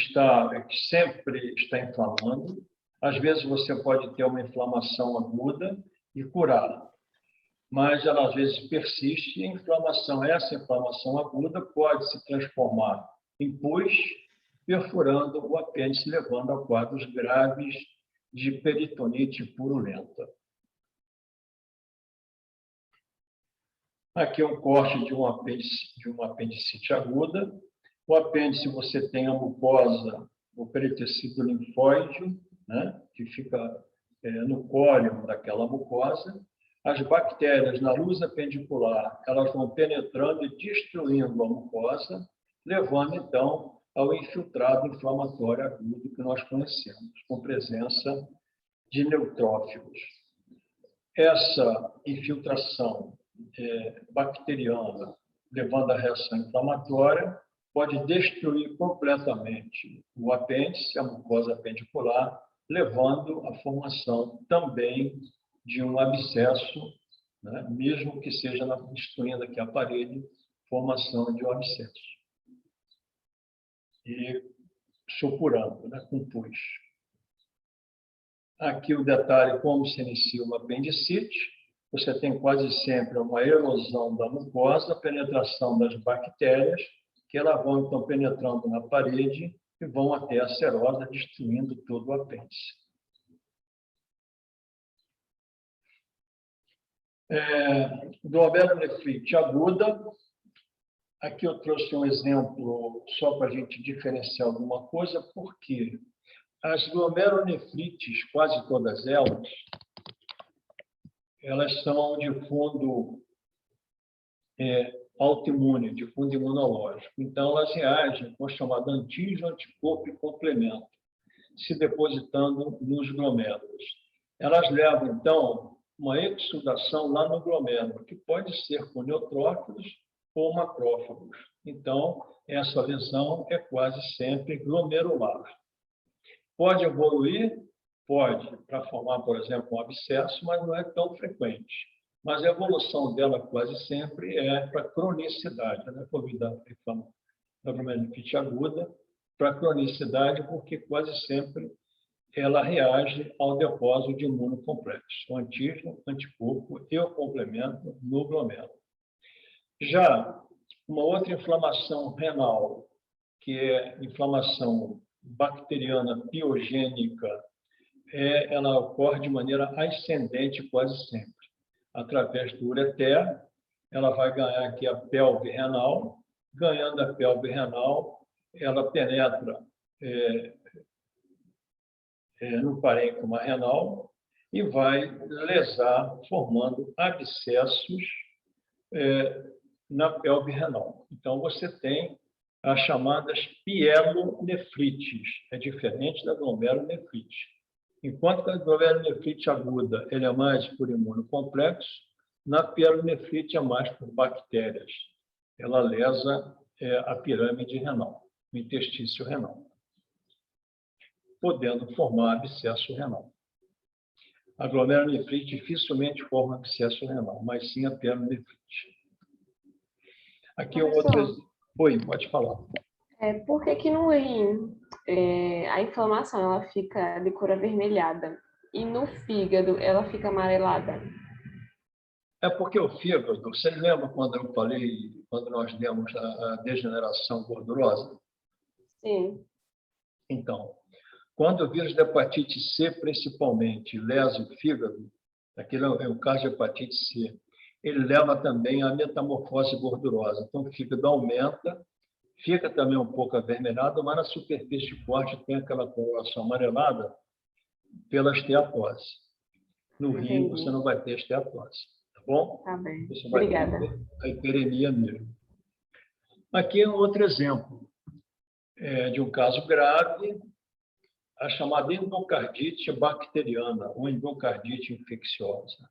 sempre está inflamando. Às vezes você pode ter uma inflamação aguda e curar, mas ela às vezes persiste e essa inflamação aguda pode se transformar em pus, perfurando o apêndice, levando a quadros graves de peritonite purulenta. Aqui é um corte de uma apendicite aguda. O apêndice, você tem a mucosa, o peritecídio linfóide, né, que fica no cólon daquela mucosa. As bactérias, na luz apendicular, elas vão penetrando e destruindo a mucosa, levando, então, ao infiltrado inflamatório agudo que nós conhecemos, com presença de neutrófilos. Essa infiltração bacteriana, levando à reação inflamatória, pode destruir completamente o apêndice, a mucosa apendicular, levando à formação também de um abscesso, né? Mesmo que seja destruindo aqui a parede, formação de um abscesso. E supurando, né? Com pus. Aqui o detalhe como se inicia uma apendicite. Você tem quase sempre uma erosão da mucosa, penetração das bactérias, que elas vão, então, penetrando na parede e vão até a serosa, destruindo todo o apêndice. Glomerulonefrite aguda. Aqui eu trouxe um exemplo só para a gente diferenciar alguma coisa, porque as glomerulonefrites, quase todas elas são de fundo autoimune, de fundo imunológico. Então, elas reagem com o chamado antígeno, anticorpo e complemento, se depositando nos glomérulos. Elas levam, então, uma exudação lá no glomérulo, que pode ser com neutrófilos ou macrófagos. Então, essa lesão é quase sempre glomerular. Pode evoluir? Pode, para formar, por exemplo, um abscesso, mas não é tão frequente. Mas a evolução dela quase sempre é para cronicidade, né? Convidar a glomerulonefrite aguda para cronicidade, porque quase sempre ela reage ao depósito de imunocomplexo, o antígeno, anticorpo e o complemento no glomérulo. Já uma outra inflamação renal, que é inflamação bacteriana piogênica, ela ocorre de maneira ascendente quase sempre. Através do ureter, ela vai ganhar aqui a pelve renal. Ganhando a pelve renal, ela penetra no parênquima renal e vai lesar, formando abscessos na pelve renal. Então, você tem as chamadas pielonefrites. É diferente da glomerulonefrite. Enquanto que a glomerulonefrite aguda ele é mais por imunocomplexo, na pielonefrite é mais por bactérias. Ela lesa a pirâmide renal, o intestício renal, podendo formar abscesso renal. A glomerulonefrite dificilmente forma abscesso renal, mas sim a pielonefrite. Aqui um outro exemplo. Oi, pode falar. Por que no rim a inflamação ela fica de cor avermelhada e no fígado ela fica amarelada? É porque o fígado, você lembra quando eu falei, quando nós demos a degeneração gordurosa? Sim. Então, quando o vírus da hepatite C, principalmente, lesa o fígado, aquele é o caso de hepatite C, ele leva também à metamorfose gordurosa. Então, o fígado aumenta, fica também um pouco avermelhado, mas na superfície forte tem aquela coloração amarelada pela esteatose. No rim, você não vai ter esteatose, tá bom? Tá bem. Você vai Obrigada. ter a hiperemia mesmo. Aqui é um outro exemplo de um caso grave, a chamada endocardite bacteriana, ou endocardite infecciosa.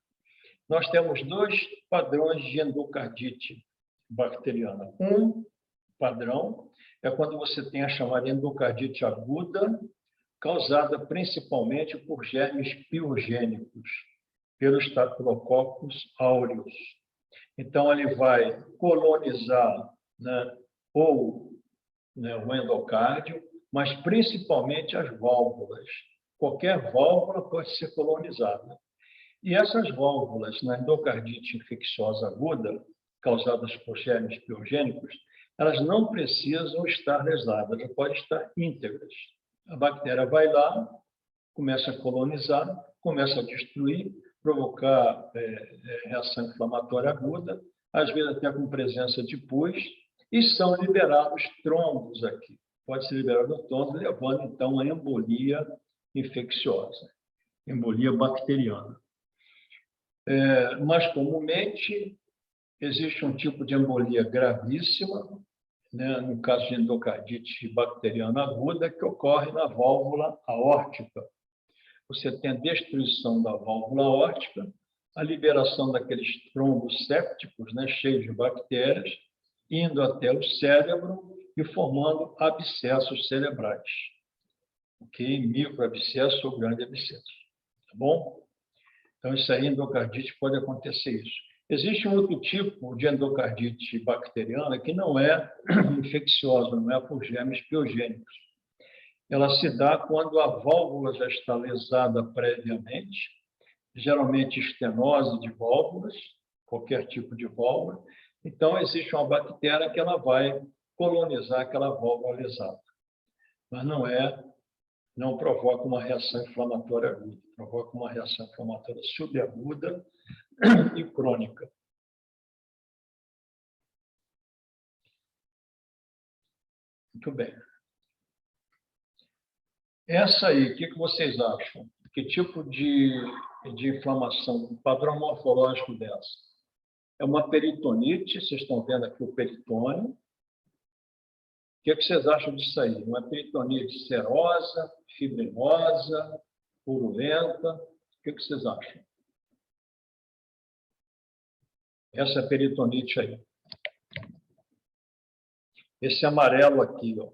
Nós temos dois padrões de endocardite bacteriana. Um padrão é quando você tem a chamada endocardite aguda, causada principalmente por germes piogênicos, pelos Staphylococcus aureus. Então, ele vai colonizar, né, o endocárdio, mas principalmente as válvulas. Qualquer válvula pode ser colonizada. E essas válvulas na endocardite infecciosa aguda, causadas por germes piogênicos, elas não precisam estar lesadas, elas podem estar íntegras. A bactéria vai lá, começa a colonizar, começa a destruir, provocar reação inflamatória aguda, às vezes até com presença de pus, e são liberados trombos aqui. Pode ser liberado trombos, levando, então, a embolia infecciosa, embolia bacteriana. Mais comumente, existe um tipo de embolia gravíssima, né, no caso de endocardite bacteriana aguda, que ocorre na válvula aórtica. Você tem a destruição da válvula aórtica, a liberação daqueles trombos sépticos, né, cheios de bactérias, indo até o cérebro e formando abscessos cerebrais. Ok? Microabscesso ou grande abscesso. Tá bom? Então, isso aí, endocardite, pode acontecer isso. Existe um outro tipo de endocardite bacteriana que não é infecciosa, não é por germes piogênicos. Ela se dá quando a válvula já está lesada previamente, geralmente estenose de válvulas, qualquer tipo de válvula. Então, existe uma bactéria que ela vai colonizar aquela válvula lesada. Mas não provoca uma reação inflamatória aguda, provoca uma reação inflamatória subaguda e crônica. Muito bem. Essa aí, o que vocês acham? Que tipo de inflamação, um padrão morfológico dessa? É uma peritonite, vocês estão vendo aqui o peritônio. O que vocês acham disso aí? Uma peritonite serosa, fibrinosa, purulenta? O que vocês acham? Essa é a peritonite aí. Esse amarelo aqui, ó.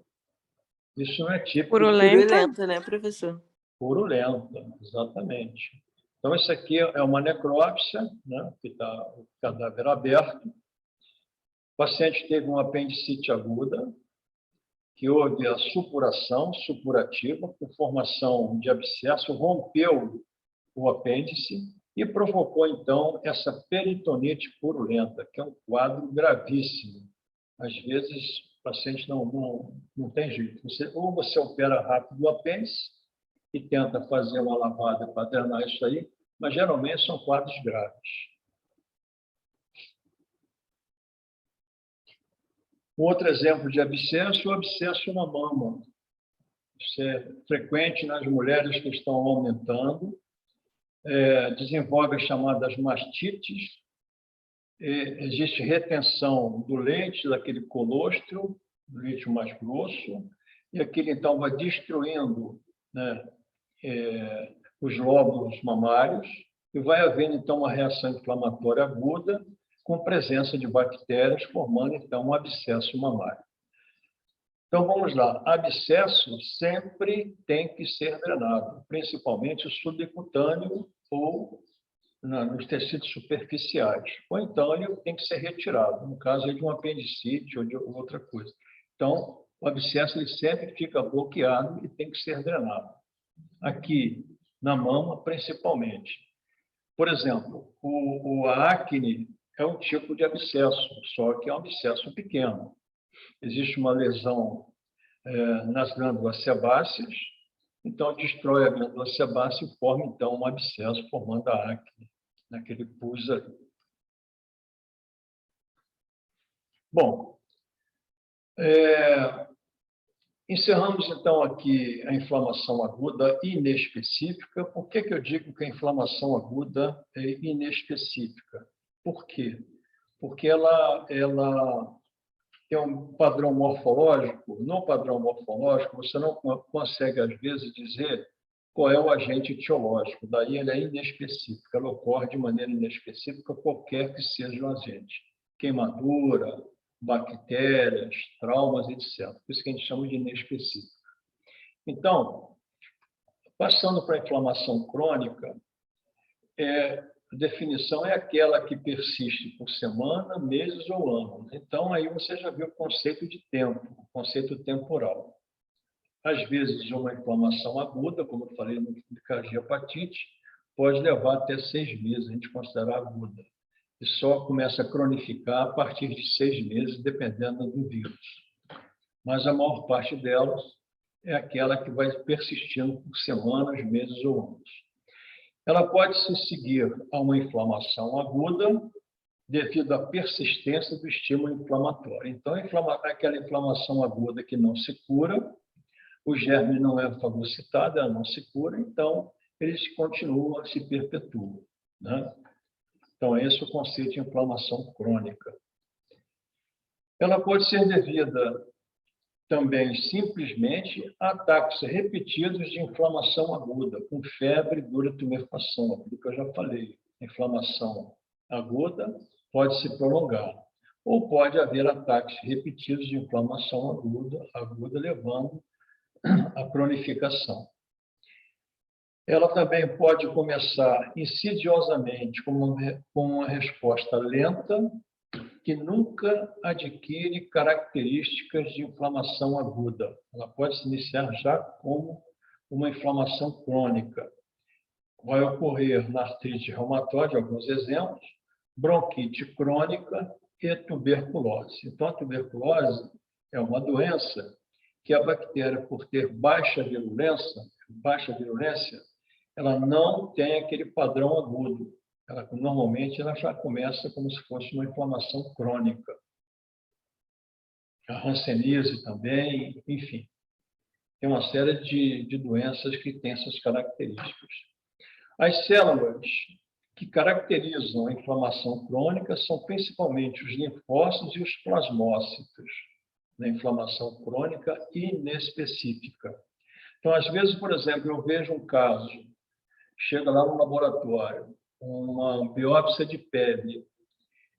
Isso não é típico. Purulenta, né, professor? Purulenta, exatamente. Então, isso aqui é uma necrópsia, né, que está o cadáver aberto. O paciente teve uma apendicite aguda, que houve a supuração supurativa, por formação de abscesso, rompeu o apêndice e provocou, então, essa peritonite purulenta, que é um quadro gravíssimo. Às vezes, paciente não tem jeito. Ou você opera rápido o apêndice e tenta fazer uma lavada para drenar isso aí, mas geralmente são quadros graves. Outro exemplo de abscesso, o abscesso na mama. Isso é frequente nas mulheres que estão aumentando, desenvolve as chamadas mastites, existe retenção do leite, daquele colostro, do leite mais grosso, e aquilo então vai destruindo, né, os lóbulos mamários, e vai havendo então uma reação inflamatória aguda, com presença de bactérias, formando então um abscesso mamário. Então, vamos lá. Abscesso sempre tem que ser drenado, principalmente o subcutâneo ou nos tecidos superficiais. Ou então, ele tem que ser retirado, no caso de um apendicite ou de outra coisa. Então, o abscesso ele sempre fica bloqueado e tem que ser drenado. Aqui, na mama, principalmente. Por exemplo, a acne é um tipo de abscesso, só que é um abscesso pequeno. Existe uma lesão nas glândulas sebáceas, então destrói a glândula sebácea e forma, então, um abscesso, formando a acne, naquele pus ali. Bom, encerramos, então, aqui a inflamação aguda inespecífica. Por que eu digo que a inflamação aguda é inespecífica? Por quê? Porque ela tem um padrão morfológico. No padrão morfológico, você não consegue, às vezes, dizer qual é o agente etiológico. Daí, ela é inespecífica. Ela ocorre de maneira inespecífica, qualquer que seja o agente. Queimadura, bactérias, traumas, etc. Por isso que a gente chama de inespecífica. Então, passando para a inflamação crônica, a definição é aquela que persiste por semana, meses ou anos. Então, aí você já viu o conceito de tempo, o conceito temporal. Às vezes, uma inflamação aguda, como eu falei no cardiopatite, pode levar até 6 meses, a gente considera aguda. E só começa a cronificar a partir de 6 meses, dependendo do vírus. Mas a maior parte delas é aquela que vai persistindo por semanas, meses ou anos. Ela pode se seguir a uma inflamação aguda devido à persistência do estímulo inflamatório. Então, aquela inflamação aguda que não se cura, o germe não é fagocitado, ela não se cura, então, eles continuam, se perpetuam, né? Então, esse é o conceito de inflamação crônica. Ela pode ser devida também, simplesmente, a ataques repetidos de inflamação aguda, com febre, dura tumefação, aquilo que eu já falei. Inflamação aguda pode se prolongar, ou pode haver ataques repetidos de inflamação aguda levando à cronificação. Ela também pode começar insidiosamente com uma resposta lenta, que nunca adquire características de inflamação aguda. Ela pode se iniciar já como uma inflamação crônica. Vai ocorrer na artrite reumatoide, alguns exemplos, bronquite crônica e tuberculose. Então, a tuberculose é uma doença que a bactéria, por ter baixa virulência, ela não tem aquele padrão agudo. Normalmente, ela já começa como se fosse uma inflamação crônica. A hanseníase também, enfim. Tem uma série de doenças que têm essas características. As células que caracterizam a inflamação crônica são principalmente os linfócitos e os plasmócitos, na inflamação crônica inespecífica. Então, às vezes, por exemplo, eu vejo um caso, chega lá no laboratório, uma biópsia de pele,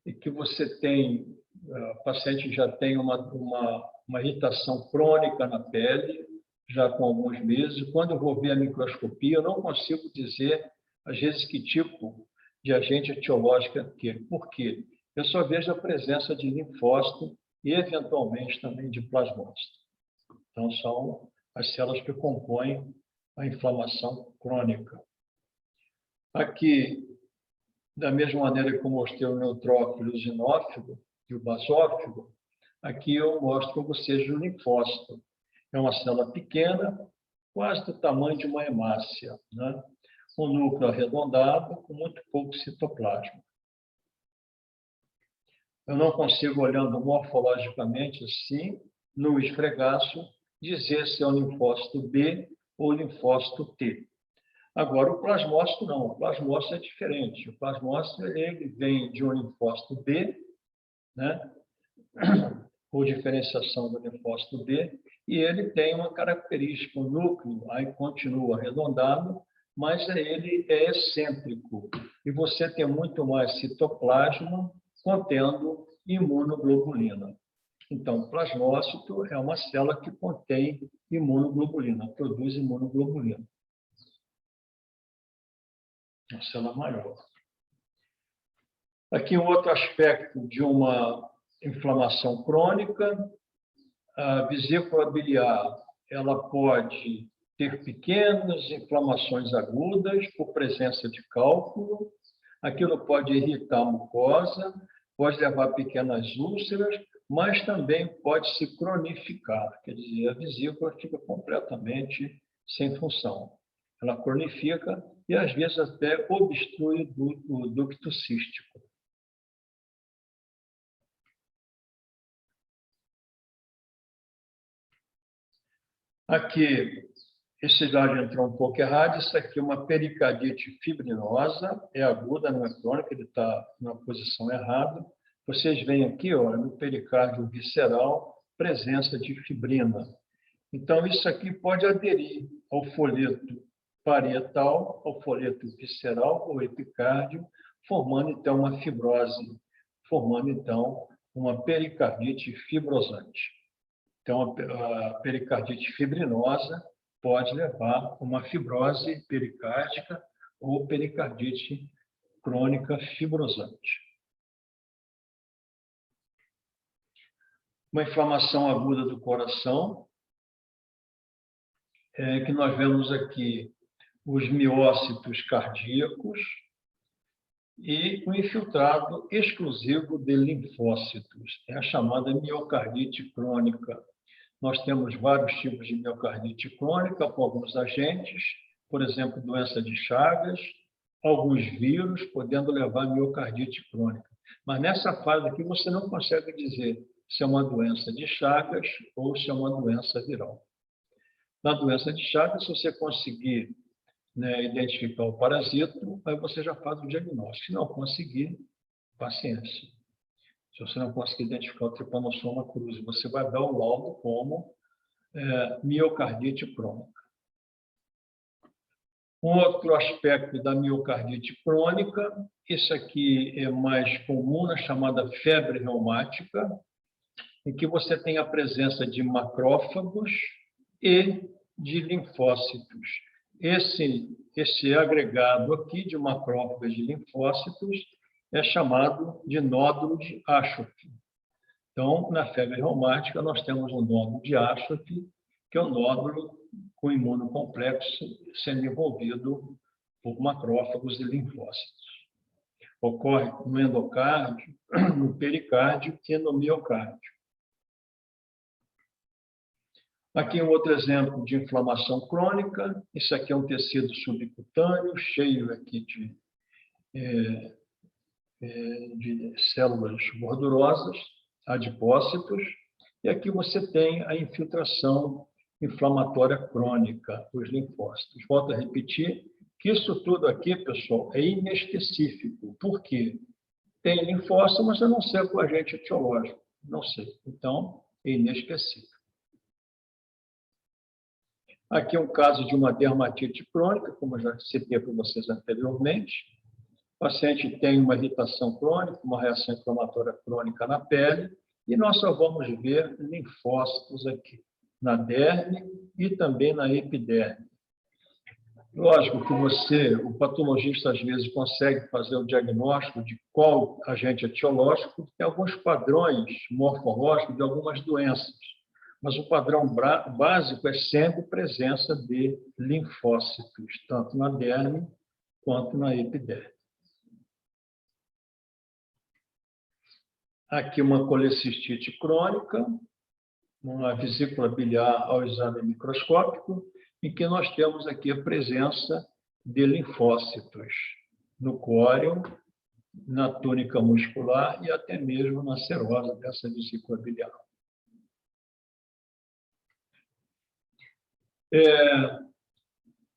e que você tem, o paciente já tem uma irritação crônica na pele, já com alguns meses. Quando eu vou ver a microscopia, eu não consigo dizer, às vezes, que tipo de agente etiológico é aquele. Por quê? Eu só vejo a presença de linfócito e, eventualmente, também de plasmócito. Então, são as células que compõem a inflamação crônica. Aqui, da mesma maneira que eu mostrei o neutrófilo, o eosinófilo e o basófilo, Aqui eu mostro para vocês o linfócito. É uma célula pequena, quase do tamanho de uma hemácia, né? Um núcleo arredondado, com muito pouco citoplasma. Eu não consigo, olhando morfologicamente assim, no esfregaço, dizer se é o linfócito B ou o linfócito T. Agora, o plasmócito não. O plasmócito é diferente. O plasmócito ele vem de um linfócito B, né? Por diferenciação do linfócito B, e ele tem uma característica, o núcleo aí continua arredondado, mas ele é excêntrico. E você tem muito mais citoplasma contendo imunoglobulina. Então, o plasmócito é uma célula que contém imunoglobulina, produz imunoglobulina. Uma célula maior. Aqui um outro aspecto de uma inflamação crônica, a vesícula biliar, ela pode ter pequenas inflamações agudas por presença de cálculo. Aquilo pode irritar a mucosa, pode levar a pequenas úlceras, mas também pode se cronificar, quer dizer, a vesícula fica completamente sem função. Ela cronifica e, às vezes, até obstrui o ducto cístico. Aqui, esse slide entrou um pouco errado. Isso aqui é uma pericardite fibrinosa, é aguda, não é crônica, ele está na posição errada. Vocês veem aqui, olha, no pericárdio visceral, presença de fibrina. Então, isso aqui pode aderir ao folheto parietal, ao folheto visceral ou epicárdio, formando, então, uma fibrose, formando, então, uma pericardite fibrosante. Então, a pericardite fibrinosa pode levar a uma fibrose pericárdica ou pericardite crônica fibrosante. Uma inflamação aguda do coração, que nós vemos aqui os miócitos cardíacos e o infiltrado exclusivo de linfócitos, é a chamada miocardite crônica. Nós temos vários tipos de miocardite crônica com alguns agentes, por exemplo, doença de Chagas, alguns vírus podendo levar a miocardite crônica. Mas nessa fase aqui você não consegue dizer se é uma doença de Chagas ou se é uma doença viral. Na doença de Chagas, se você conseguir, né, identificar o parasito, aí você já faz o diagnóstico. Se não conseguir, paciência. Se você não conseguir identificar o Trypanosoma cruzi, você vai dar o laudo como miocardite crônica. Um outro aspecto da miocardite crônica, isso aqui é mais comum, na chamada febre reumática, em que você tem a presença de macrófagos e de linfócitos. Esse agregado aqui de macrófagos e de linfócitos é chamado de nódulo de Aschoff. Então, na febre reumática, nós temos um nódulo de Aschoff, que é um nódulo com imunocomplexo sendo envolvido por macrófagos e linfócitos. Ocorre no endocárdio, no pericárdio e no miocárdio. Aqui um outro exemplo de inflamação crônica. Isso aqui é um tecido subcutâneo, cheio aqui de células gordurosas, adipócitos, e aqui você tem a infiltração inflamatória crônica dos linfócitos. Volto a repetir que isso tudo aqui, pessoal, é inespecífico. Por quê? Tem linfócito, mas eu não sei qual é o agente etiológico. Não sei. Então, é inespecífico. Aqui é um caso de uma dermatite crônica, como eu já citei para vocês anteriormente. O paciente tem uma irritação crônica, uma reação inflamatória crônica na pele, e nós só vamos ver linfócitos aqui, na derme e também na epiderme. Lógico que o patologista, às vezes, consegue fazer o diagnóstico de qual agente etiológico, tem alguns padrões morfológicos de algumas doenças. Mas o padrão básico é sempre presença de linfócitos, tanto na derme quanto na epiderme. Aqui uma colecistite crônica, uma vesícula biliar ao exame microscópico, em que nós temos aqui a presença de linfócitos no córeo, na túnica muscular e até mesmo na serosa dessa vesícula biliar.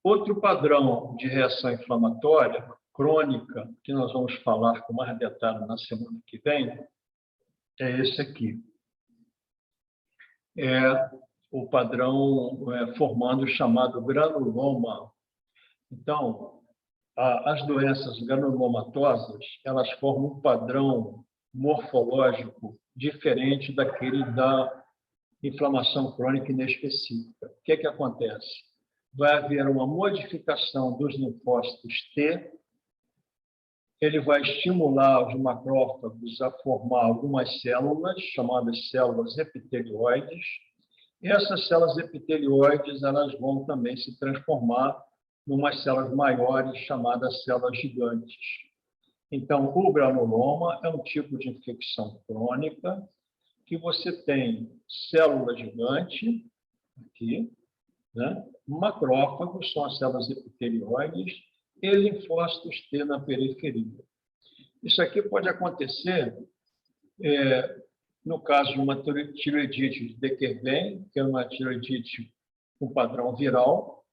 Outro padrão de reação inflamatória crônica, que nós vamos falar com mais detalhe na semana que vem, é esse aqui. É o padrão formando o chamado granuloma. Então, as doenças granulomatosas, elas formam um padrão morfológico diferente daquele da inflamação crônica inespecífica. O que é que acontece? Vai haver uma modificação dos linfócitos T, ele vai estimular os macrófagos a formar algumas células, chamadas células epitelioides, e essas células epitelioides elas vão também se transformar em umas células maiores, chamadas células gigantes. Então, o granuloma é um tipo de infecção crônica que você tem célula gigante, aqui, né? Macrófagos, são as células epitelioides, e linfócitos T na periferia. Isso aqui pode acontecer no caso de uma tireoidite de Dequervain, que é uma tireoidite com padrão viral,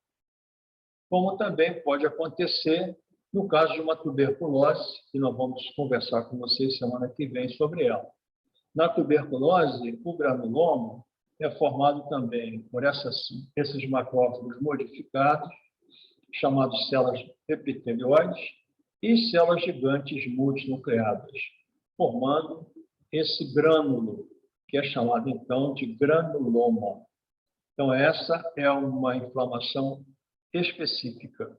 como também pode acontecer no caso de uma tuberculose, que nós vamos conversar com vocês semana que vem sobre ela. Na tuberculose, o granuloma é formado também por esses macrófagos modificados, chamados células epitelioides, e células gigantes multinucleadas, formando esse grânulo, que é chamado, então, de granuloma. Então, essa é uma inflamação específica.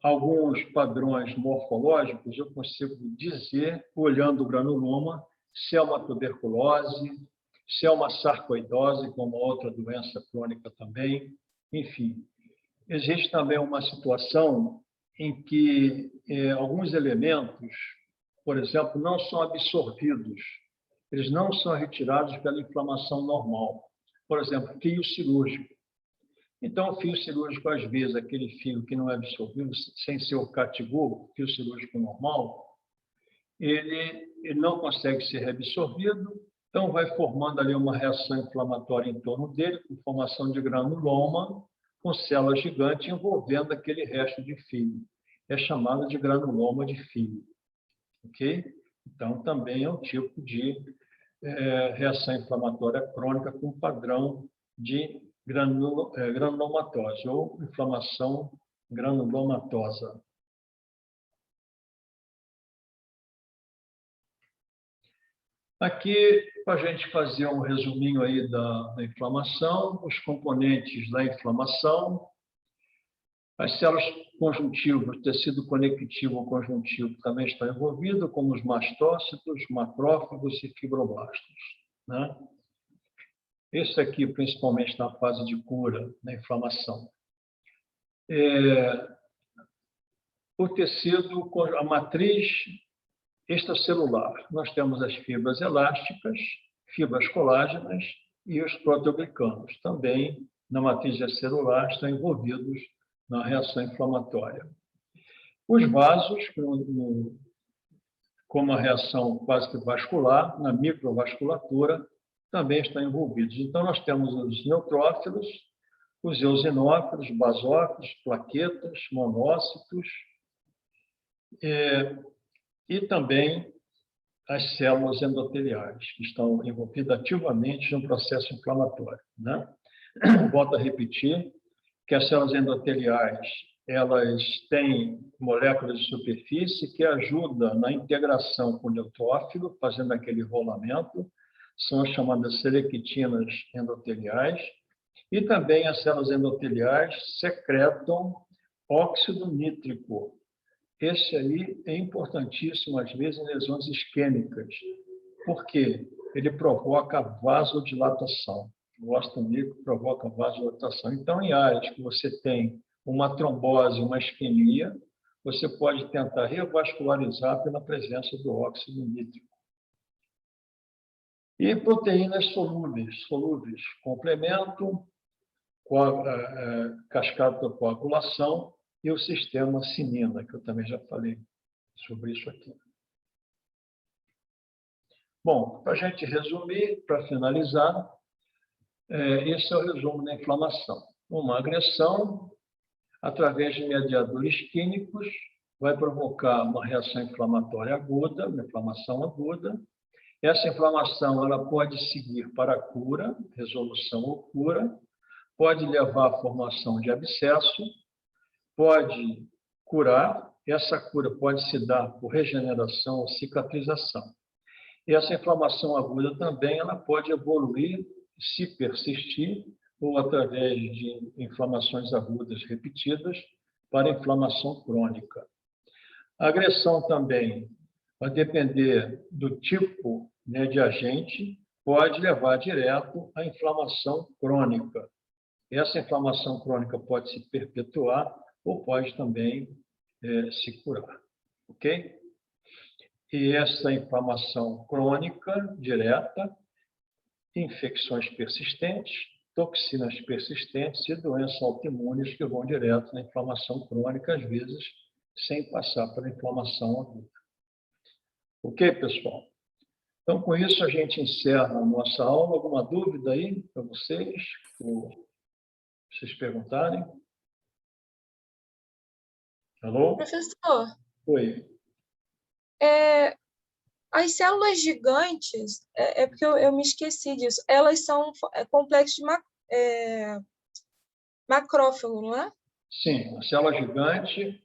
Alguns padrões morfológicos eu consigo dizer, olhando o granuloma, se é uma tuberculose, se é uma sarcoidose, como outra doença crônica também, enfim. Existe também uma situação em que alguns elementos, por exemplo, não são absorvidos, eles não são retirados pela inflamação normal. Por exemplo, fio cirúrgico. Então, o fio cirúrgico, às vezes, aquele fio que não é absorvido, sem ser o Catgô, fio cirúrgico normal, ele não consegue ser reabsorvido, então vai formando ali uma reação inflamatória em torno dele, com formação de granuloma, com células gigantes envolvendo aquele resto de fio. É chamado de granuloma de fio. Ok? Então, também é um tipo de reação inflamatória crônica com padrão de granulomatose ou inflamação granulomatosa. Aqui, para a gente fazer um resuminho aí da inflamação, os componentes da inflamação, as células conjuntivas, tecido conectivo ou conjuntivo também estão envolvidos, como os mastócitos, macrófagos e fibroblastos, né? Esse aqui, principalmente na fase de cura, da inflamação. O tecido, a matriz extracelular. Nós temos as fibras elásticas, fibras colágenas e os proteoglicanos. Também, na matriz extracelular, estão envolvidos na reação inflamatória. Os vasos, como a reação quase que vascular, na microvasculatura, também estão envolvidos. Então, nós temos os neutrófilos, os eosinófilos, basófilos, plaquetas, monócitos, e também as células endoteliais, que estão envolvidas ativamente no processo inflamatório, né? Volto a repetir que as células endoteliais, elas têm moléculas de superfície que ajudam na integração com o neutrófilo, fazendo aquele rolamento, são as chamadas selectinas endoteliais, e também as células endoteliais secretam óxido nítrico. Esse aí é importantíssimo, às vezes, em lesões isquêmicas, porque ele provoca vasodilatação. O óxido nítrico provoca vasodilatação. Então, em áreas que você tem uma trombose, uma isquemia, você pode tentar revascularizar pela presença do óxido nítrico. E proteínas solúveis, complemento, cascata da coagulação e o sistema cinina, que eu também já falei sobre isso aqui. Bom, para a gente resumir, para finalizar, esse é o resumo da inflamação. Uma agressão, através de mediadores químicos, vai provocar uma reação inflamatória aguda, uma inflamação aguda. Essa inflamação ela pode seguir para a cura, resolução ou cura, pode levar à formação de abscesso, pode curar, essa cura pode se dar por regeneração ou cicatrização. E essa inflamação aguda também ela pode evoluir, se persistir, ou através de inflamações agudas repetidas, para inflamação crônica. A agressão também vai depender do tipo, né, de agente, pode levar direto à inflamação crônica. Essa inflamação crônica pode se perpetuar ou pode também se curar, ok? E essa inflamação crônica direta, infecções persistentes, toxinas persistentes e doenças autoimunes que vão direto na inflamação crônica, às vezes, sem passar pela inflamação aguda. Ok, pessoal? Então, com isso, a gente encerra a nossa aula. Alguma dúvida aí para vocês? Ou vocês perguntarem? Alô? Professor, Oi. as células gigantes, porque eu me esqueci disso, elas são complexos de macrófago, não é? Sim, a célula gigante,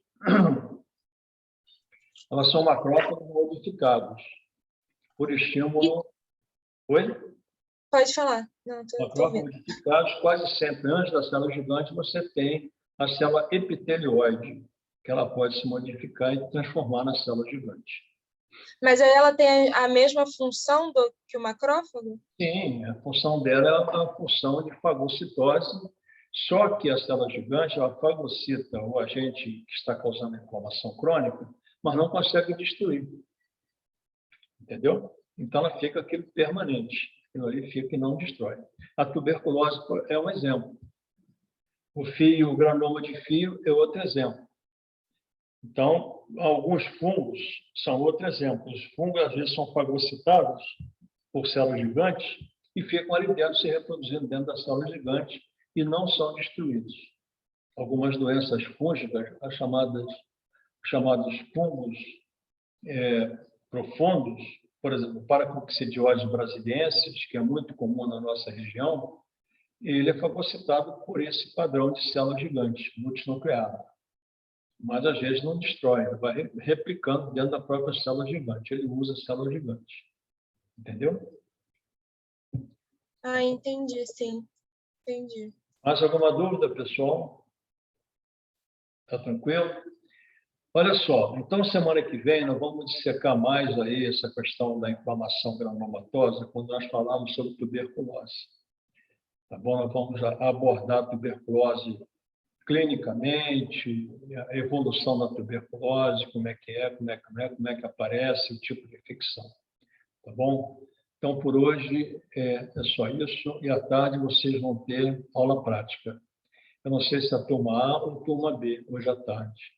elas são macrófagos modificados por estímulo. Oi? Pode falar. Não, tô Macrófagos vendo. modificados, quase sempre antes da célula gigante, você tem a célula epitelioide, que ela pode se modificar e transformar na célula gigante. Mas aí ela tem a mesma função que o macrófago? Sim, a função dela é a função de fagocitose, só que a célula gigante ela fagocita o agente que está causando a inflamação crônica, mas não consegue destruir. Entendeu? Então, ela fica aquilo permanente. Aquilo ali fica e não destrói. A tuberculose é um exemplo. O granuloma de fio é outro exemplo. Então, alguns fungos são outro exemplo. Os fungos, às vezes, são fagocitados por células gigantes e ficam ali dentro, se reproduzindo dentro da célula gigante e não são destruídos. Algumas doenças fúngicas, as chamados fungos profundos, por exemplo, Paracoccidioides brasiliensis, que é muito comum na nossa região, ele é fagocitado por esse padrão de célula gigante, multinucleada. Mas, às vezes, não destrói, ele vai replicando dentro da própria célula gigante. Ele usa a célula gigante. Entendeu? Ah, entendi, sim. Entendi. Mais alguma dúvida, pessoal? Está tranquilo? Olha só, então, semana que vem, nós vamos dissecar mais aí essa questão da inflamação granulomatosa, quando nós falarmos sobre tuberculose. Tá bom? Nós vamos abordar a tuberculose clinicamente, a evolução da tuberculose, como é que aparece, o tipo de infecção. Tá bom? Então, por hoje, é só isso. E à tarde vocês vão ter aula prática. Eu não sei se é a turma A ou a turma B, hoje à tarde.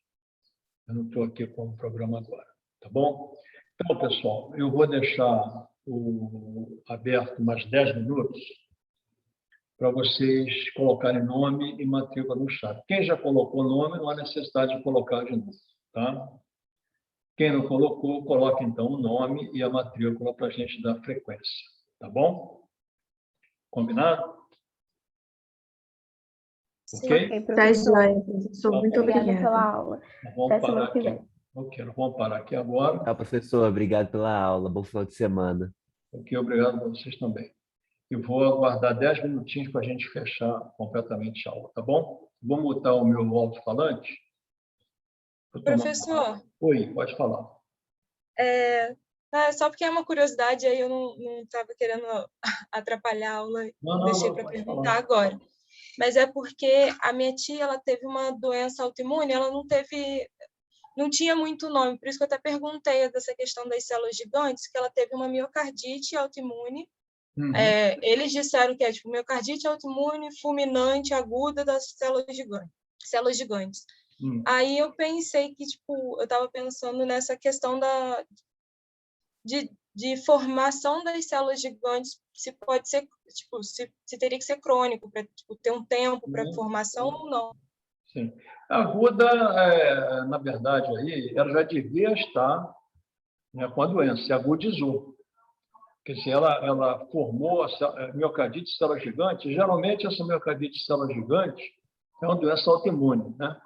Eu não estou aqui com o programa agora. Tá bom? Então, pessoal, eu vou deixar aberto mais 10 minutos para vocês colocarem nome e matrícula no chat. Quem já colocou nome, não há necessidade de colocar de novo. Tá? Quem não colocou, coloque então o nome e a matrícula para a gente dar frequência. Tá bom? Combinado? Ok? Ok, professor. Tá joia, professor. Muito Obrigada obrigada. pela aula. Vamos Até semana parar que aqui. vem. Ok, vamos parar aqui agora. Tchau, professor. Obrigado pela aula. Bom final de semana. Ok, obrigado a vocês também. Eu vou aguardar 10 minutinhos para a gente fechar completamente a aula, tá bom? Vou mutar o meu alto-falante. Professor, Oi, pode falar. só porque é uma curiosidade, aí eu não estava querendo atrapalhar a aula, deixei para pode perguntar falar. agora. Mas é porque a minha tia, ela teve uma doença autoimune, ela não tinha muito nome, por isso que eu até perguntei dessa questão das células gigantes, que ela teve uma miocardite autoimune, Uhum. Eles disseram que é tipo miocardite autoimune fulminante aguda das células gigantes. Aí eu pensei que, tipo, eu estava pensando nessa questão de formação das células gigantes, se pode ser, tipo, se teria que ser crônico, para tipo, ter um tempo para formação ou não. Sim. A aguda, na verdade, aí, ela já devia estar, né, com a doença, se agudizou. Porque se ela formou a miocardite de célula gigante, geralmente essa miocardite de célula gigante é uma doença autoimune, né?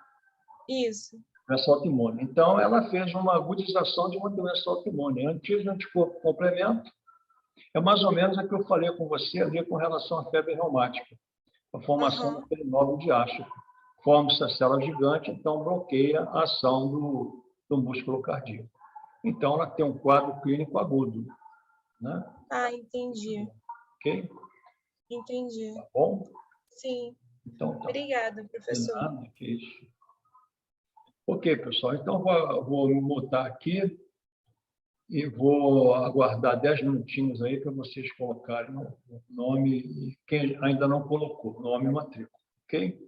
Isso. Doença autoimune. Então, ela fez uma agudização de uma doença autoimune. Antes do anticorpo complemento, é mais ou menos o que eu falei com você ali com relação à febre reumática. A formação daquele nódulo diástico. Forma-se a célula gigante, então bloqueia a ação do músculo cardíaco. Então, ela tem um quadro clínico agudo. Né? Entendi. Ok? Entendi. Tá bom? Sim. Então, tá. Obrigada, professor. Nada, que isso. Ok, pessoal. Então, vou me mutar aqui e vou aguardar 10 minutinhos aí para vocês colocarem o nome e quem ainda não colocou, nome e matrícula. Ok?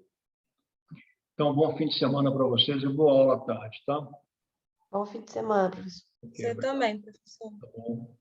Então, bom fim de semana para vocês e boa aula à tarde, tá? Bom fim de semana, professor. Você também, professor. Tá bom.